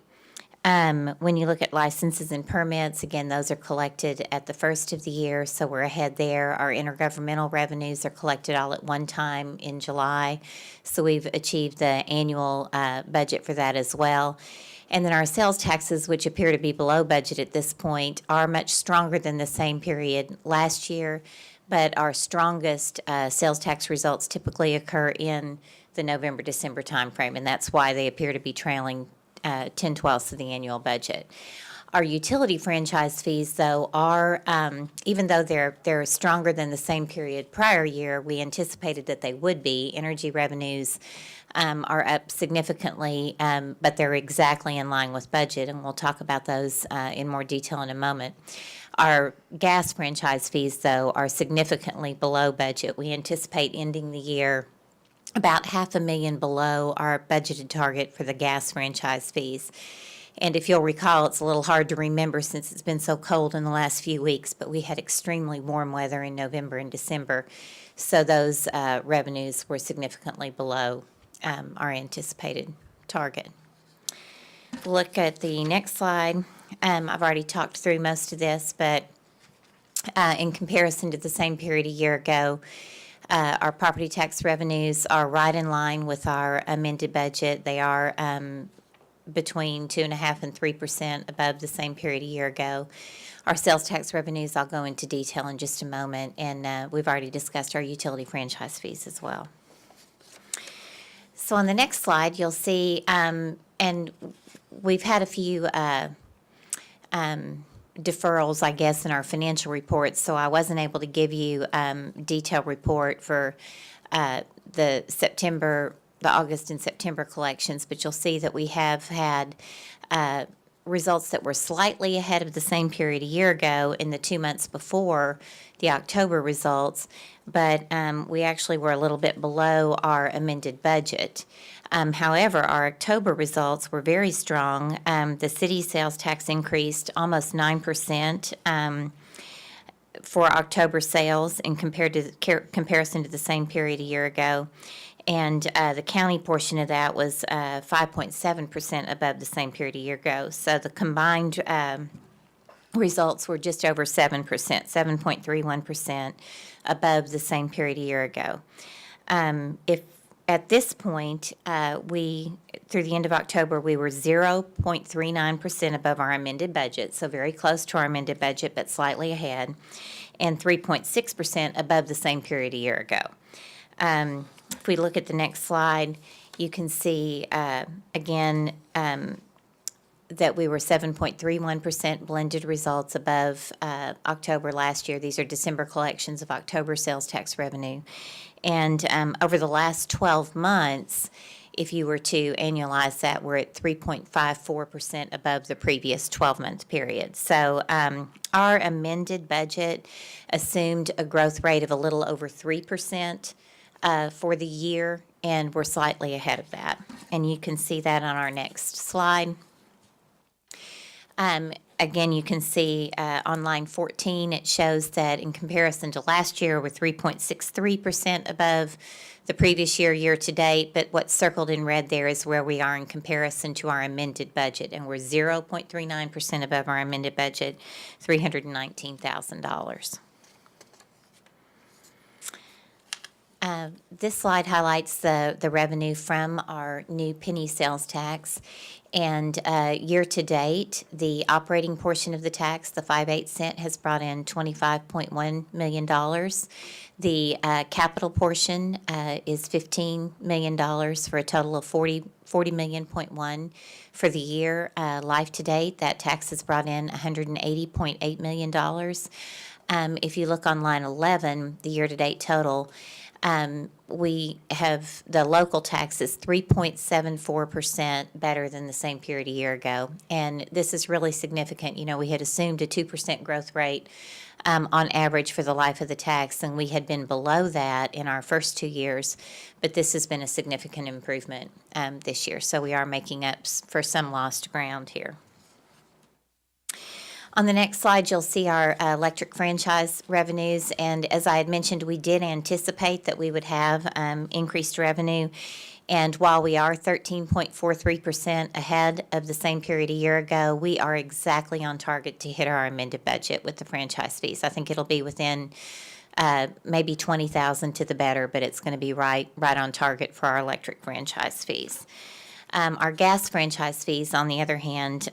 When you look at licenses and permits, again, those are collected at the first of the year, so we're ahead there. Our intergovernmental revenues are collected all at one time in July, so we've achieved the annual budget for that as well. And then our sales taxes, which appear to be below budget at this point, are much stronger than the same period last year, but our strongest sales tax results typically occur in the November-December timeframe, and that's why they appear to be trailing 10/12 of the annual budget. Our utility franchise fees, though, are, even though they're stronger than the same period prior year, we anticipated that they would be. Energy revenues are up significantly, but they're exactly in line with budget, and we'll talk about those in more detail in a moment. Our gas franchise fees, though, are significantly below budget. We anticipate ending the year about $500,000 below our budgeted target for the gas franchise fees. And if you'll recall, it's a little hard to remember since it's been so cold in the last few weeks, but we had extremely warm weather in November and December, so those revenues were significantly below our anticipated target. Look at the next slide. I've already talked through most of this, but in comparison to the same period a year ago, our property tax revenues are right in line with our amended budget. They are between 2.5% and 3% above the same period a year ago. Our sales tax revenues, I'll go into detail in just a moment, and we've already discussed our utility franchise fees as well. So on the next slide, you'll see, and we've had a few deferrals, I guess, in our financial reports, so I wasn't able to give you detailed report for the August and September collections, but you'll see that we have had results that were slightly ahead of the same period a year ago in the 2 months before the October results, but we actually were a little bit below our amended budget. However, our October results were very strong. The city sales tax increased almost 9% for October sales in comparison to the same period a year ago. And the county portion of that was 5.7% above the same period a year ago. So the combined results were just over 7%, 7.31% above the same period a year ago. If at this point, through the end of October, we were 0.39% above our amended budget, so very close to our amended budget, but slightly ahead, and 3.6% above the same period a year ago. If we look at the next slide, you can see, again, that we were 7.31% blended results above October last year. These are December collections of October sales tax revenue. And over the last 12 months, if you were to annualize that, we're at 3.54% above the previous 12-month period. So our amended budget assumed a growth rate of a little over 3% for the year, and we're slightly ahead of that. And you can see that on our next slide. Again, you can see on line 14, it shows that in comparison to last year, we're 3.63% above the previous year, year to date, but what's circled in red there is where we are in comparison to our amended budget, and we're 0.39% above our amended budget, $319,000. This slide highlights the revenue from our new penny sales tax. And year-to-date, the operating portion of the tax, the 5/8 cent, has brought in $25.1 million. The capital portion is $15 million for a total of $40.1 million for the year. Life-to-date, that tax has brought in $180.8 million. If you look on line 11, the year-to-date total, we have the local tax is 3.74% better than the same period a year ago. And this is really significant. You know, we had assumed a 2% growth rate on average for the life of the tax, and we had been below that in our first 2 years. But this has been a significant improvement this year. So we are making up for some lost ground here. On the next slide, you'll see our electric franchise revenues, and as I had mentioned, we did anticipate that we would have increased revenue, and while we are 13.43% ahead of the same period a year ago, we are exactly on target to hit our amended budget with the franchise fees. I think it'll be within maybe $20,000 to the better, but it's going to be right on target for our electric franchise fees. Our gas franchise fees, on the other hand,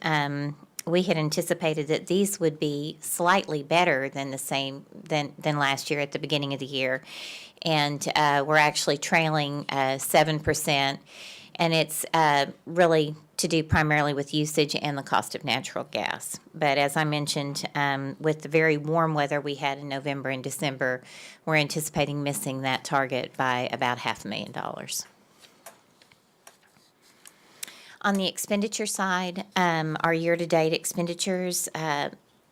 we had anticipated that these would be slightly better than than last year at the beginning of the year, and we're actually trailing 7%, and it's really to do primarily with usage and the cost of natural gas. But as I mentioned, with the very warm weather we had in November and December, we're anticipating missing that target by about $500,000. On the expenditure side, our year-to-date expenditures,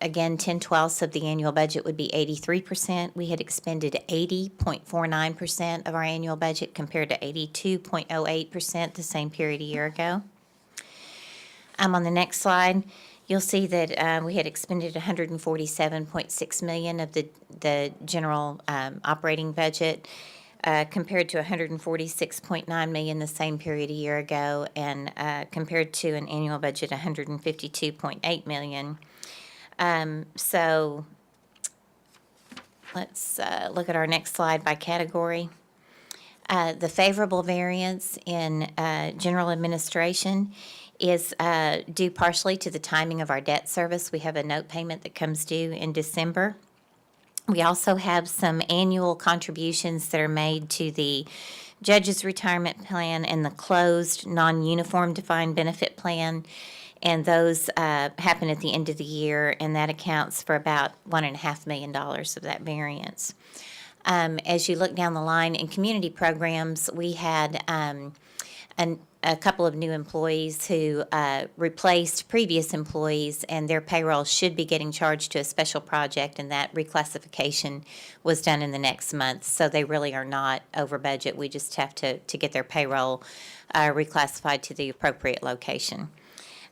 again, 10/12 of the annual budget would be 83%. We had expended 80.49% of our annual budget compared to 82.08% the same period a year ago. On the next slide, you'll see that we had expended $147.6 million of the general operating budget, compared to $146.9 million the same period a year ago, and compared to an annual budget $152.8 million. So let's look at our next slide by category. The favorable variance in general administration is due partially to the timing of our debt service. We have a note payment that comes due in December. We also have some annual contributions that are made to the judge's retirement plan and the closed non-uniform defined benefit plan, and those happen at the end of the year, and that accounts for about $1.5 million of that variance. As you look down the line in community programs, we had a couple of new employees who replaced previous employees, and their payroll should be getting charged to a special project, and that reclassification was done in the next month. So they really are not over budget. We just have to get their payroll reclassified to the appropriate location.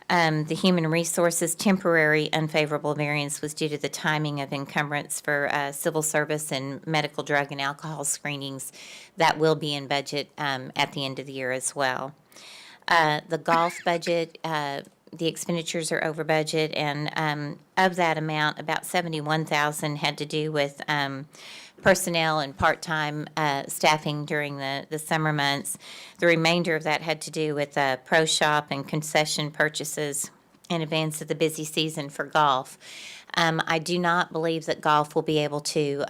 The human resources temporary unfavorable variance was due to the timing of encumbrance for civil service and medical, drug, and alcohol screenings. That will be in budget at the end of the year as well. The golf budget, the expenditures are over budget, and of that amount, about $71,000 had to do with personnel and part-time staffing during the summer months. The remainder of that had to do with pro shop and concession purchases in advance of the busy season for golf. I do not believe that golf will be able to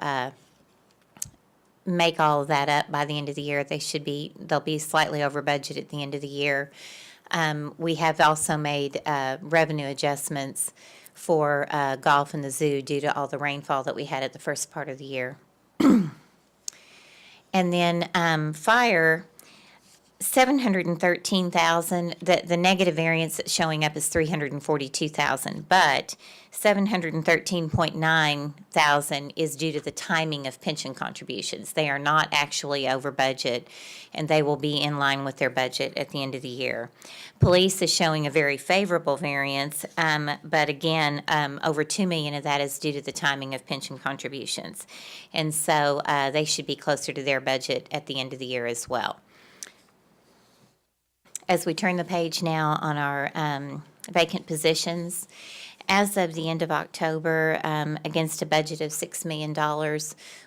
make all of that up by the end of the year. They'll be slightly over budget at the end of the year. We have also made revenue adjustments for golf and the zoo due to all the rainfall that we had at the first part of the year. And then fire, 713,000, the negative variance that's showing up is 342,000, but 713.9 thousand is due to the timing of pension contributions. They are not actually over budget, and they will be in line with their budget at the end of the year. Police is showing a very favorable variance, but again, over 2 million of that is due to the timing of pension contributions. And so they should be closer to their budget at the end of the year as well. As we turn the page now on our vacant positions, as of the end of October, against a budget of $6 million,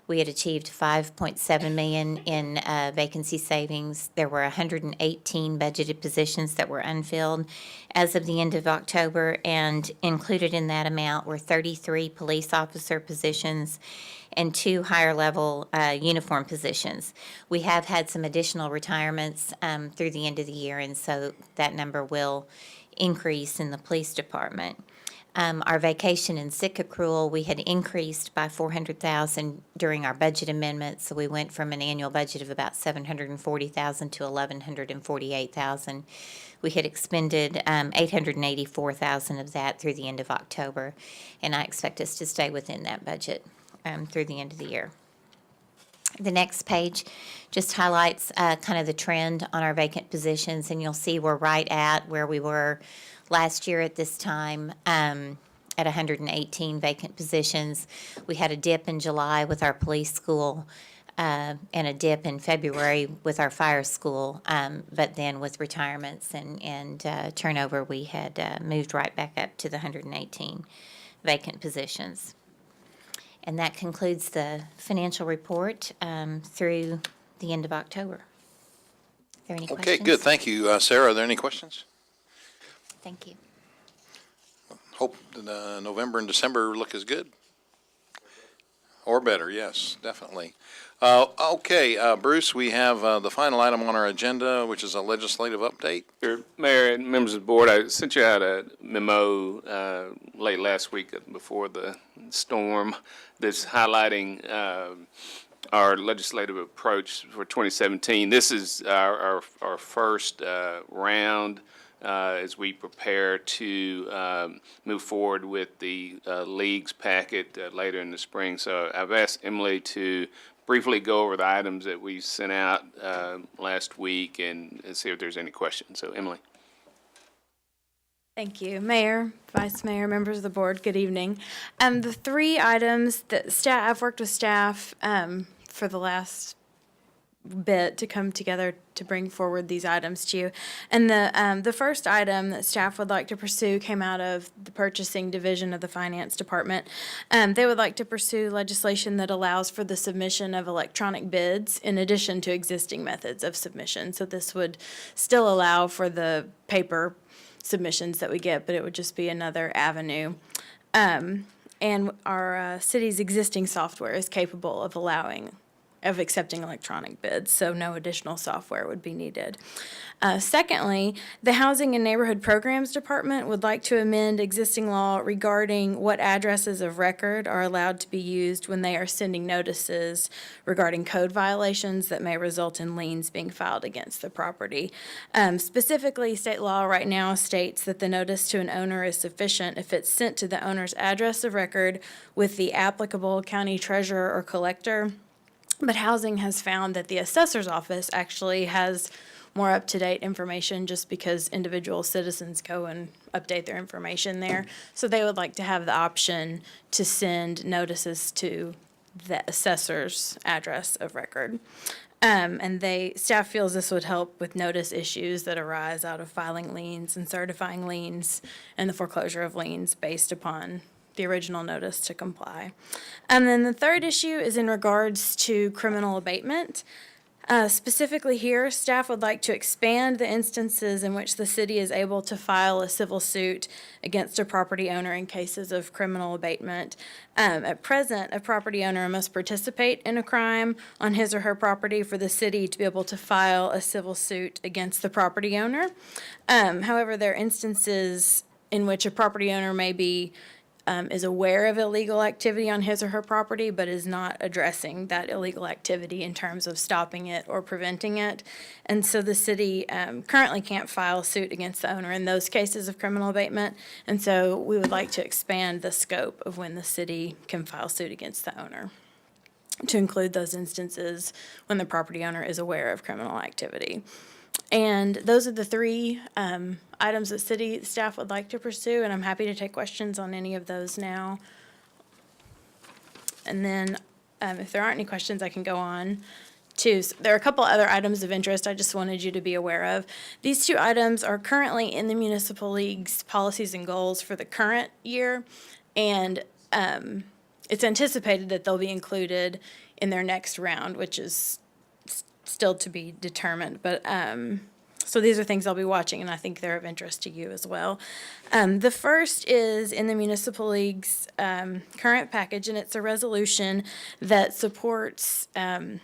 we had achieved $5.7 million in vacancy savings. There were 118 budgeted positions that were unfilled as of the end of October, and included in that amount were 33 police officer positions and 2 higher-level uniform positions. We have had some additional retirements through the end of the year, and so that number will increase in the police department. Our vacation and sick accrual, we had increased by $400,000 during our budget amendment, so we went from an annual budget of about $740,000 to $1,148,000. We had expended $884,000 of that through the end of October, and I expect us to stay within that budget through the end of the year. The next page just highlights kind of the trend on our vacant positions, and you'll see we're right at where we were last year at this time, at 118 vacant positions. We had a dip in July with our police school, and a dip in February with our fire school, but then with retirements and turnover, we had moved right back up to the 118 vacant positions. And that concludes the financial report through the end of October. Are there any questions? Okay, good. Thank you, Sarah. Are there any questions? Thank you. Hope November and December look as good. Or better, yes, definitely. Okay, Bruce, we have the final item on our agenda, which is a legislative update. Sure. Mayor and members of the board, I sent you out a memo late last week before the storm that's highlighting our legislative approach for 2017. This is our first round as we prepare to move forward with the league's packet later in the spring. So I've asked Emily to briefly go over the items that we sent out last week and see if there's any questions. So Emily. Thank you, Mayor, Vice Mayor, members of the board. Good evening. The 3 items that I've worked with staff for the last bit to come together to bring forward these items to you. And the first item that staff would like to pursue came out of the purchasing division of the finance department. They would like to pursue legislation that allows for the submission of electronic bids in addition to existing methods of submission. So this would still allow for the paper submissions that we get, but it would just be another avenue. And our city's existing software is capable of accepting electronic bids, so no additional software would be needed. Secondly, the Housing and Neighborhood Programs Department would like to amend existing law regarding what addresses of record are allowed to be used when they are sending notices regarding code violations that may result in liens being filed against the property. Specifically, state law right now states that the notice to an owner is sufficient if it's sent to the owner's address of record with the applicable county treasurer or collector. But Housing has found that the assessor's office actually has more up-to-date information just because individual citizens go and update their information there. So they would like to have the option to send notices to the assessor's address of record. And staff feels this would help with notice issues that arise out of filing liens and certifying liens and the foreclosure of liens based upon the original notice to comply. And then the third issue is in regards to criminal abatement. Specifically here, staff would like to expand the instances in which the city is able to file a civil suit against a property owner in cases of criminal abatement. At present, a property owner must participate in a crime on his or her property for the city to be able to file a civil suit against the property owner. However, there are instances in which a property owner may be is aware of illegal activity on his or her property, but is not addressing that illegal activity in terms of stopping it or preventing it. And so the city currently can't file suit against the owner in those cases of criminal abatement. And so we would like to expand the scope of when the city can file suit against the owner to include those instances when the property owner is aware of criminal activity. And those are the three items that city staff would like to pursue, and I'm happy to take questions on any of those now. And then if there aren't any questions, I can go on to, there are a couple other items of interest I just wanted you to be aware of. These two items are currently in the Municipal League's policies and goals for the current year, and it's anticipated that they'll be included in their next round, which is still to be determined, but so these are things I'll be watching, and I think they're of interest to you as well. The first is in the Municipal League's current package, and it's a resolution that supports a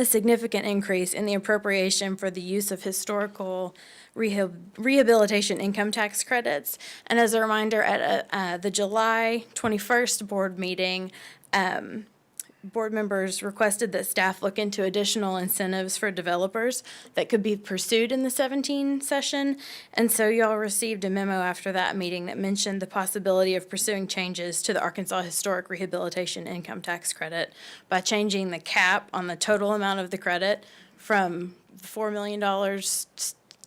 significant increase in the appropriation for the use of historical rehabilitation income tax credits. And as a reminder, at the July 21st board meeting, board members requested that staff look into additional incentives for developers that could be pursued in the 17 session. And so y'all received a memo after that meeting that mentioned the possibility of pursuing changes to the Arkansas Historic Rehabilitation Income Tax Credit by changing the cap on the total amount of the credit from $4 million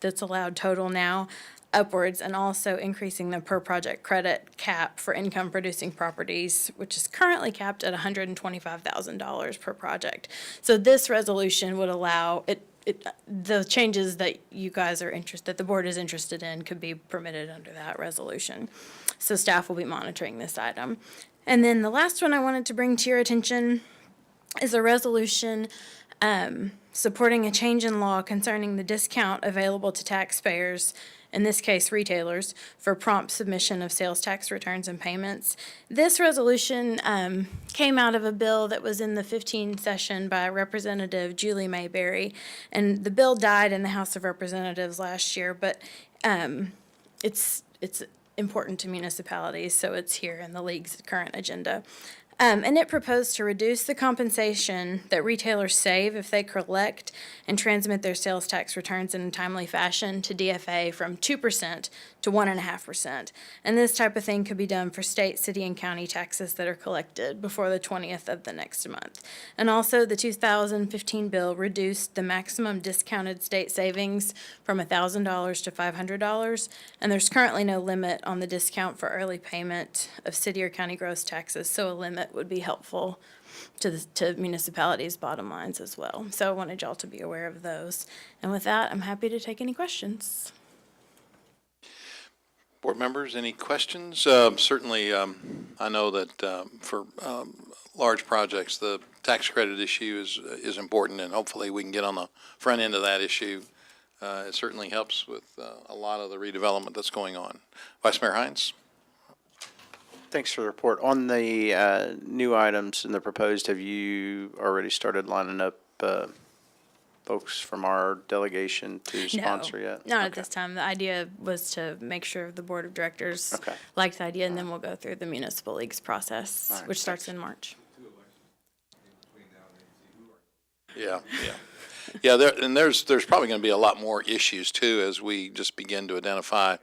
that's allowed total now upwards, and also increasing the per project credit cap for income producing properties, which is currently capped at $125,000 per project. So this resolution would allow the changes that you guys are interested, the board is interested in, could be permitted under that resolution. So staff will be monitoring this item. And then the last one I wanted to bring to your attention is a resolution supporting a change in law concerning the discount available to taxpayers, in this case retailers, for prompt submission of sales tax returns and payments. This resolution came out of a bill that was in the 15 session by Representative Julie Mayberry, and the bill died in the House of Representatives last year, but it's important to municipalities, so it's here in the League's current agenda. And it proposed to reduce the compensation that retailers save if they collect and transmit their sales tax returns in a timely fashion to DFA from 2% to 1.5%. And this type of thing could be done for state, city, and county taxes that are collected before the 20th of the next month. And also, the 2015 bill reduced the maximum discounted state savings from $1,000 to $500, and there's currently no limit on the discount for early payment of city or county gross taxes, so a limit would be helpful to municipalities' bottom lines as well. So I wanted y'all to be aware of those. And with that, I'm happy to take any questions. Board members, any questions? Certainly, I know that for large projects, the tax credit issue is important, and hopefully we can get on the front end of that issue. It certainly helps with a lot of the redevelopment that's going on. Vice Mayor Hines? Thanks for the report. On the new items and the proposed, have you already started lining up folks from our delegation to sponsor yet? Not at this time. The idea was to make sure the board of directors liked the idea, and then we'll go through the Municipal League's process, which starts in March. Yeah. There's probably going to be a lot more issues too as we just begin to identify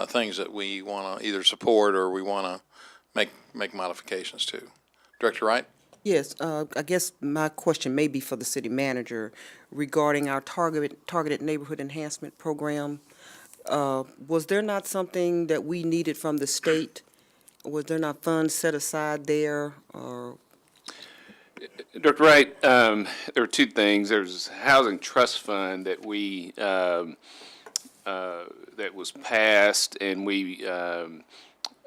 things that we want to either support or we want to make modifications to. Director Wright? Yes, I guess my question may be for the city manager regarding our targeted neighborhood enhancement program. Was there not something that we needed from the state? Was there not funds set aside there? Dr. Wright, there are two things. There's a housing trust fund that we that was passed, and we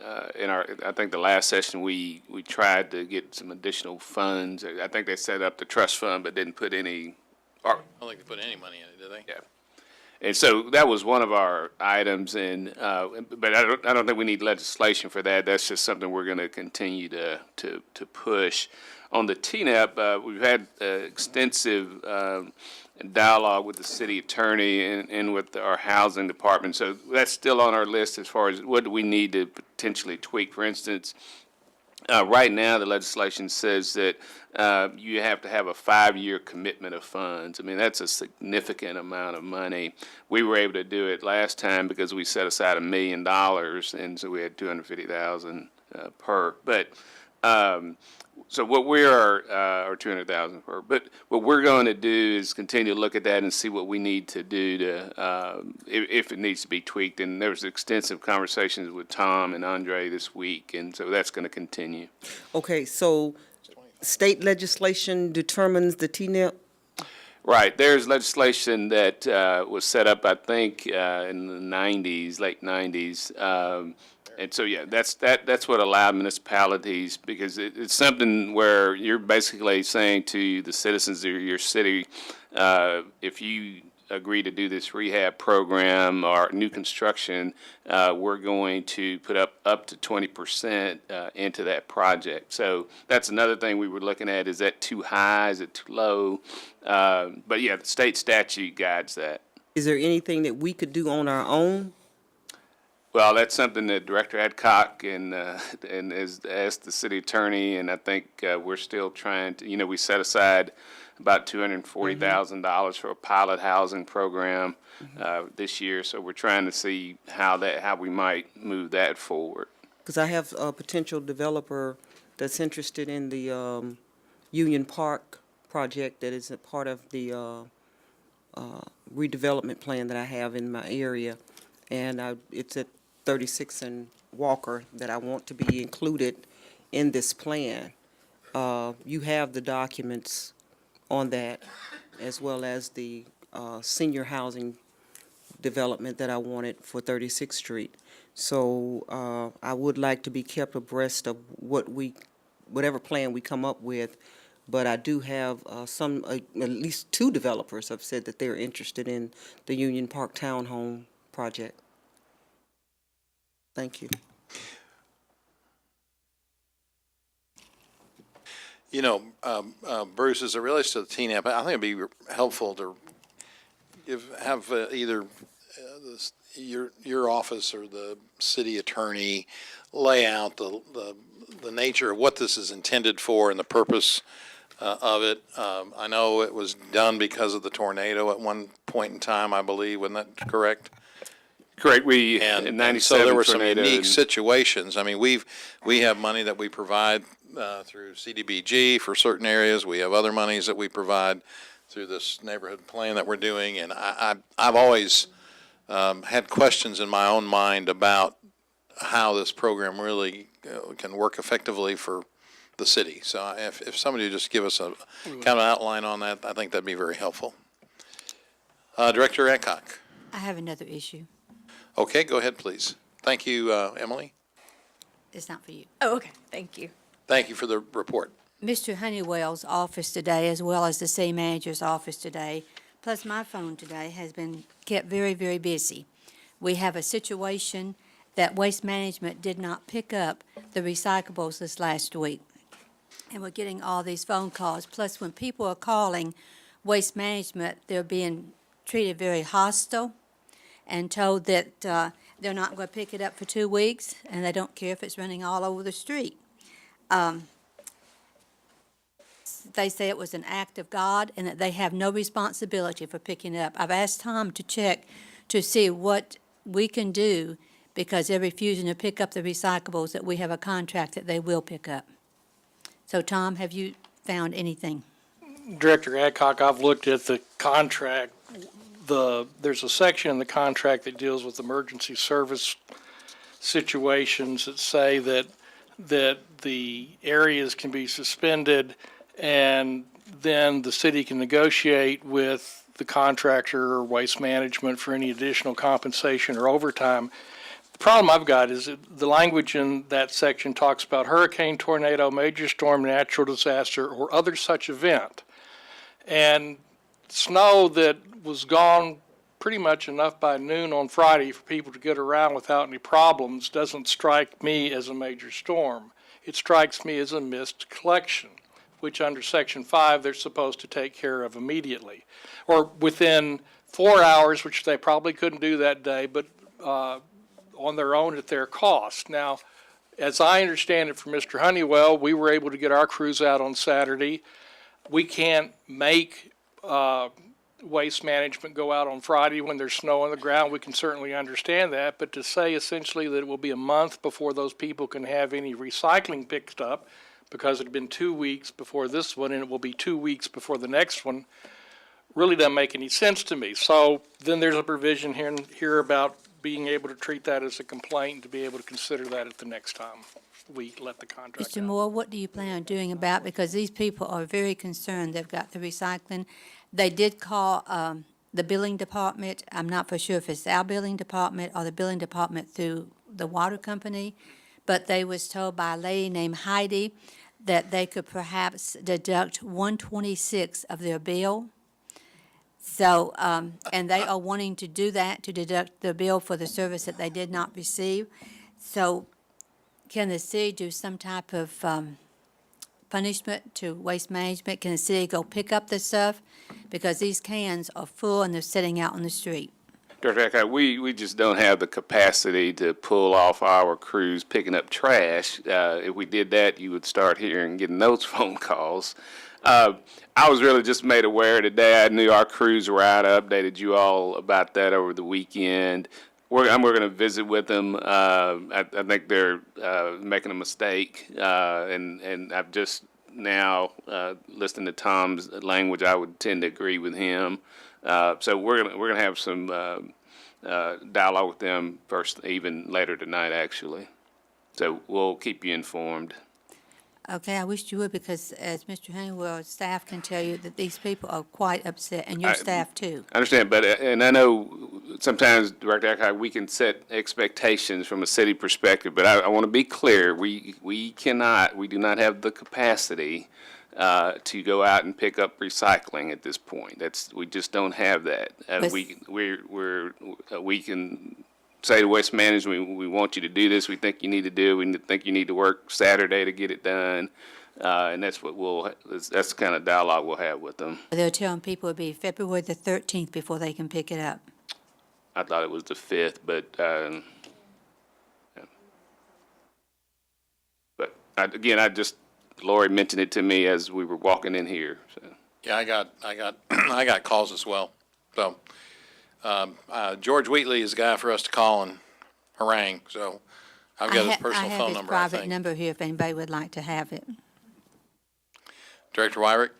I think the last session, we tried to get some additional funds. I think they set up the trust fund, but didn't put any, I don't think they put any money in it, did they? yeah. And so that was one of our items, and, but I don't think we need legislation for that. That's just something we're going to continue to push. On the TNAP, we've had extensive dialogue with the city attorney and with our housing department. So that's still on our list as far as what do we need to potentially tweak. For instance, right now, the legislation says that you have to have a 5-year commitment of funds. I mean, that's a significant amount of money. We were able to do it last time because we set aside $1 million, and so we had $250,000 per. But so what we are, or 200,000 per. But what we're going to do is continue to look at that and see what we need to do to, if it needs to be tweaked. And there was extensive conversations with Tom and Andre this week, and so that's going to continue. Okay, so state legislation determines the TNIP? Right. There's legislation that was set up, I think, in the 90s, late 90s. And so, yeah, that's what allowed municipalities, because it's something where you're basically saying to the citizens of your city, if you agree to do this rehab program or new construction, we're going to put up to 20% into that project. So that's another thing we were looking at. Is that too high? Is it too low? But yeah, the state statute guides that. Is there anything that we could do on our own? Well, that's something that Director Adcock and has asked the city attorney, and I think we're still trying to, we set aside about $240,000 for a pilot housing program this year, so we're trying to see how we might move that forward. Because I have a potential developer that's interested in the Union Park project that is a part of the redevelopment plan that I have in my area, and it's at 36 and Walker that I want to be included in this plan. You have the documents on that, as well as the senior housing development that I wanted for 36th Street. So I would like to be kept abreast of whatever plan we come up with, but I do have at least 2 developers have said that they're interested in the Union Park Townhome project. Thank you. Bruce, as it relates to the TNAP, I think it'd be helpful to have either your office or the city attorney lay out the nature of what this is intended for and the purpose of it. I know it was done because of the tornado at one point in time, I believe. Wasn't that correct? Correct. In 97, so there were some unique situations. I mean, we have money that we provide through CDBG for certain areas. We have other monies that we provide through this neighborhood plan that we're doing. And I've always had questions in my own mind about how this program really can work effectively for the city. So if somebody would just give us a kind of outline on that, I think that'd be very helpful. Director Adcock. I have another issue. Okay, go ahead, please. Thank you, Emily. It's not for you. Oh, okay. Thank you. Thank you for the report. Mr. Honeywell's office today, as well as the city manager's office today, plus my phone today, has been kept very, very busy. We have a situation that Waste Management did not pick up the recyclables this last week. And we're getting all these phone calls. Plus, when people are calling Waste Management, they're being treated very hostile and told that they're not going to pick it up for 2 weeks, and they don't care if it's running all over the street. They say it was an act of God and that they have no responsibility for picking it up. I've asked Tom to check to see what we can do because they're refusing to pick up the recyclables that we have a contract that they will pick up. So, Tom, have you found anything? Director Adcock, I've looked at the contract. There's a section in the contract that deals with emergency service situations that say that the areas can be suspended and then the city can negotiate with the contractor or Waste Management for any additional compensation or overtime. The problem I've got is that the language in that section talks about hurricane, tornado, major storm, natural disaster, or other such event. And snow that was gone pretty much enough by noon on Friday for people to get around without any problems doesn't strike me as a major storm. It strikes me as a mist collection, which under Section 5 they're supposed to take care of immediately, or within 4 hours, which they probably couldn't do that day, but on their own at their cost. Now, as I understand it from Mr. Honeywell, we were able to get our crews out on Saturday. We can't make waste management go out on Friday when there's snow on the ground. We can certainly understand that, but to say essentially that it will be a month before those people can have any recycling picked up, because it had been 2 weeks before this one and it will be 2 weeks before the next one, really doesn't make any sense to me. So then there's a provision here about being able to treat that as a complaint, to be able to consider that at the next time we let the contract Mr. out. Moore, what do you plan on doing about, because these people are very concerned, they've got the recycling. They did call the billing department. I'm not for sure if it's our billing department or the billing department through the water company, but they was told by a lady named Heidi that they could perhaps deduct 1/26 of their bill. So, and they are wanting to do that, to deduct the bill for the service that they did not receive. So can the city do some type of punishment to Waste Management? Can the city go pick up the stuff? Because these cans are full and they're sitting out on the street. Director Eckhart, we just don't have the capacity to pull off our crews picking up trash. If we did that, you would start hearing, getting those phone calls. I was really just made aware today. I knew our crews were out. I updated you all about that over the weekend. We're going to visit with them. I think they're making a mistake, and I've just now listening to Tom's language. I would tend to agree with him. So we're gonna have some dialogue with them first, even later tonight, actually. So we'll keep you informed. Okay, I wish you would, because as Mr. Honeywell's staff can tell you, that these people are quite upset, and your staff too. I understand, but, and I know sometimes, Director Eckhart, we can set expectations from a city perspective, but I want to be clear, we do not have the capacity to go out and pick up recycling at this point. We just don't have that. We can say to Waste Management, we want you to do this, we think you need to do, we think you need to work Saturday to get it done, and that's the kind of dialogue we'll have with them. They're telling people it'll be February the 13th before they can pick it up. I thought it was the 5th, but, yeah. But again, Lori mentioned it to me as we were walking in here, so. Yeah, I got calls as well. So, George Wheatley is the guy for us to call and harangue, so I've got his personal phone number, I I have his private think. number here if anybody would like to have it. Director Wyrick?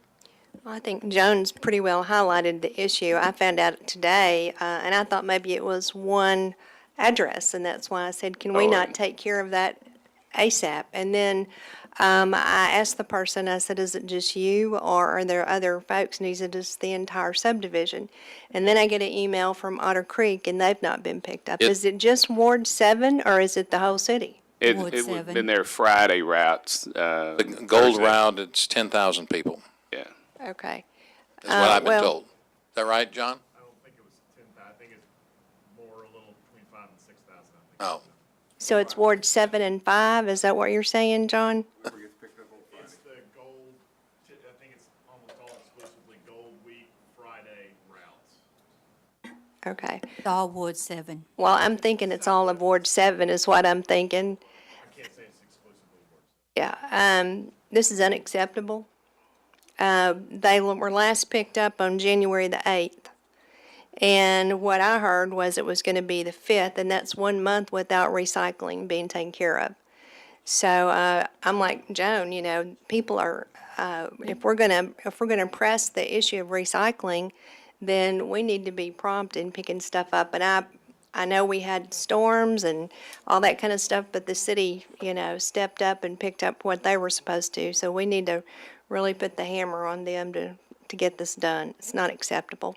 I think Joan's pretty well highlighted the issue. I found out today, and I thought maybe it was one address, and that's why I said, can we not take care of that ASAP? And then I asked the person, I said, is it just you, or are there other folks? And he said, it's the entire subdivision. And then I get an email from Otter Creek, and they've not been picked up. Is it just Ward 7, or is it the whole city? It would have been their Friday routes. The gold Thursday. route, it's 10,000 people. Yeah. Okay. That's what I've been well- told. Is that right, John? I don't think it was 10,000. I think it's more, a little between 5,000 and 6,000, I think. Oh. So it's Ward 7 and 5, is that what you're saying, John? It's the gold, I think it's almost all exclusively Gold Week Friday routes. Okay. It's all Ward 7. Well, I'm thinking it's all of Ward 7 is what I'm thinking. I can't say it's exclusively Ward 7. Yeah, this is unacceptable. They were last picked up on January the 8th. And what I heard was it was going to be the 5th, and that's 1 month without recycling being taken care of. So I'm like, Joan, people are, if we're gonna press the issue of recycling, then we need to be prompt in picking stuff up. And I know we had storms and all that kind of stuff, but the city, stepped up and picked up what they were supposed to. So we need to really put the hammer on them to get this done. It's not acceptable.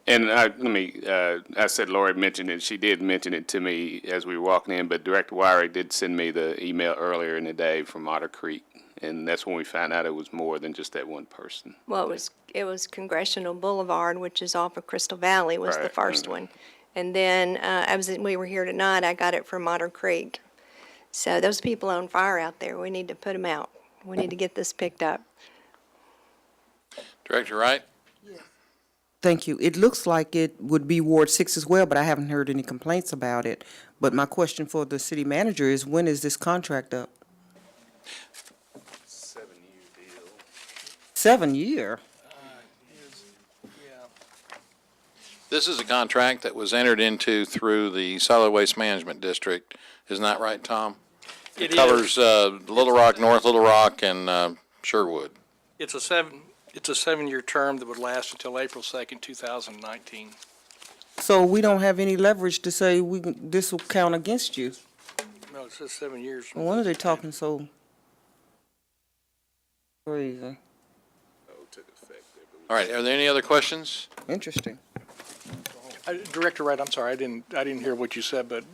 And I said Lori mentioned it, she did mention it to me as we were walking in, but Director Wyrick did send me the email earlier in the day from Otter Creek, and that's when we found out it was more than just that one person. Well, it was Congressional Boulevard, which is off of Crystal Valley, was the Right. first one. And then, we were here tonight, I got it from Otter Creek. So those people on fire out there, we need to put them out. We need to get this picked up. Director Wright? Thank you. It looks like it would be Ward 6 as well, but I haven't heard any complaints about it. But my question for the city manager is, when is this contract up? 7-year deal. 7 year? This is a contract that was entered into through the Solid Waste Management District. Isn't that right, Tom? It Covers Little Rock, North Little Rock, and Sherwood. It's a 7-year term that would last until April 2nd, 2019. So we don't have any leverage to say this will count against you? No, it says 7 years. No wonder they're talking so crazy. All right, are there any other questions? Interesting. Director Wright, I'm sorry, I didn't hear what you said, but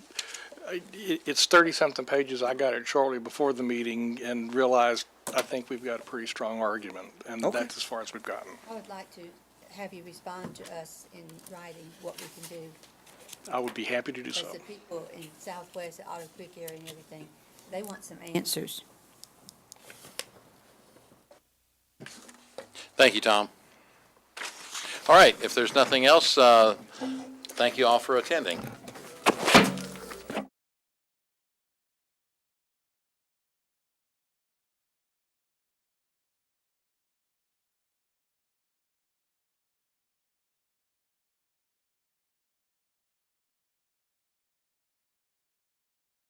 it's 30-something pages. I got it shortly before the meeting and realized I think we've got a pretty strong argument, and Okay. that's as far as we've gotten. I would like to have you respond to us in writing what we can do. I would be happy to do so. Because the people in Southwest, the Otter Creek area and everything, they want some answers. Thank you, Tom. All right, if there's nothing else, thank you all for attending.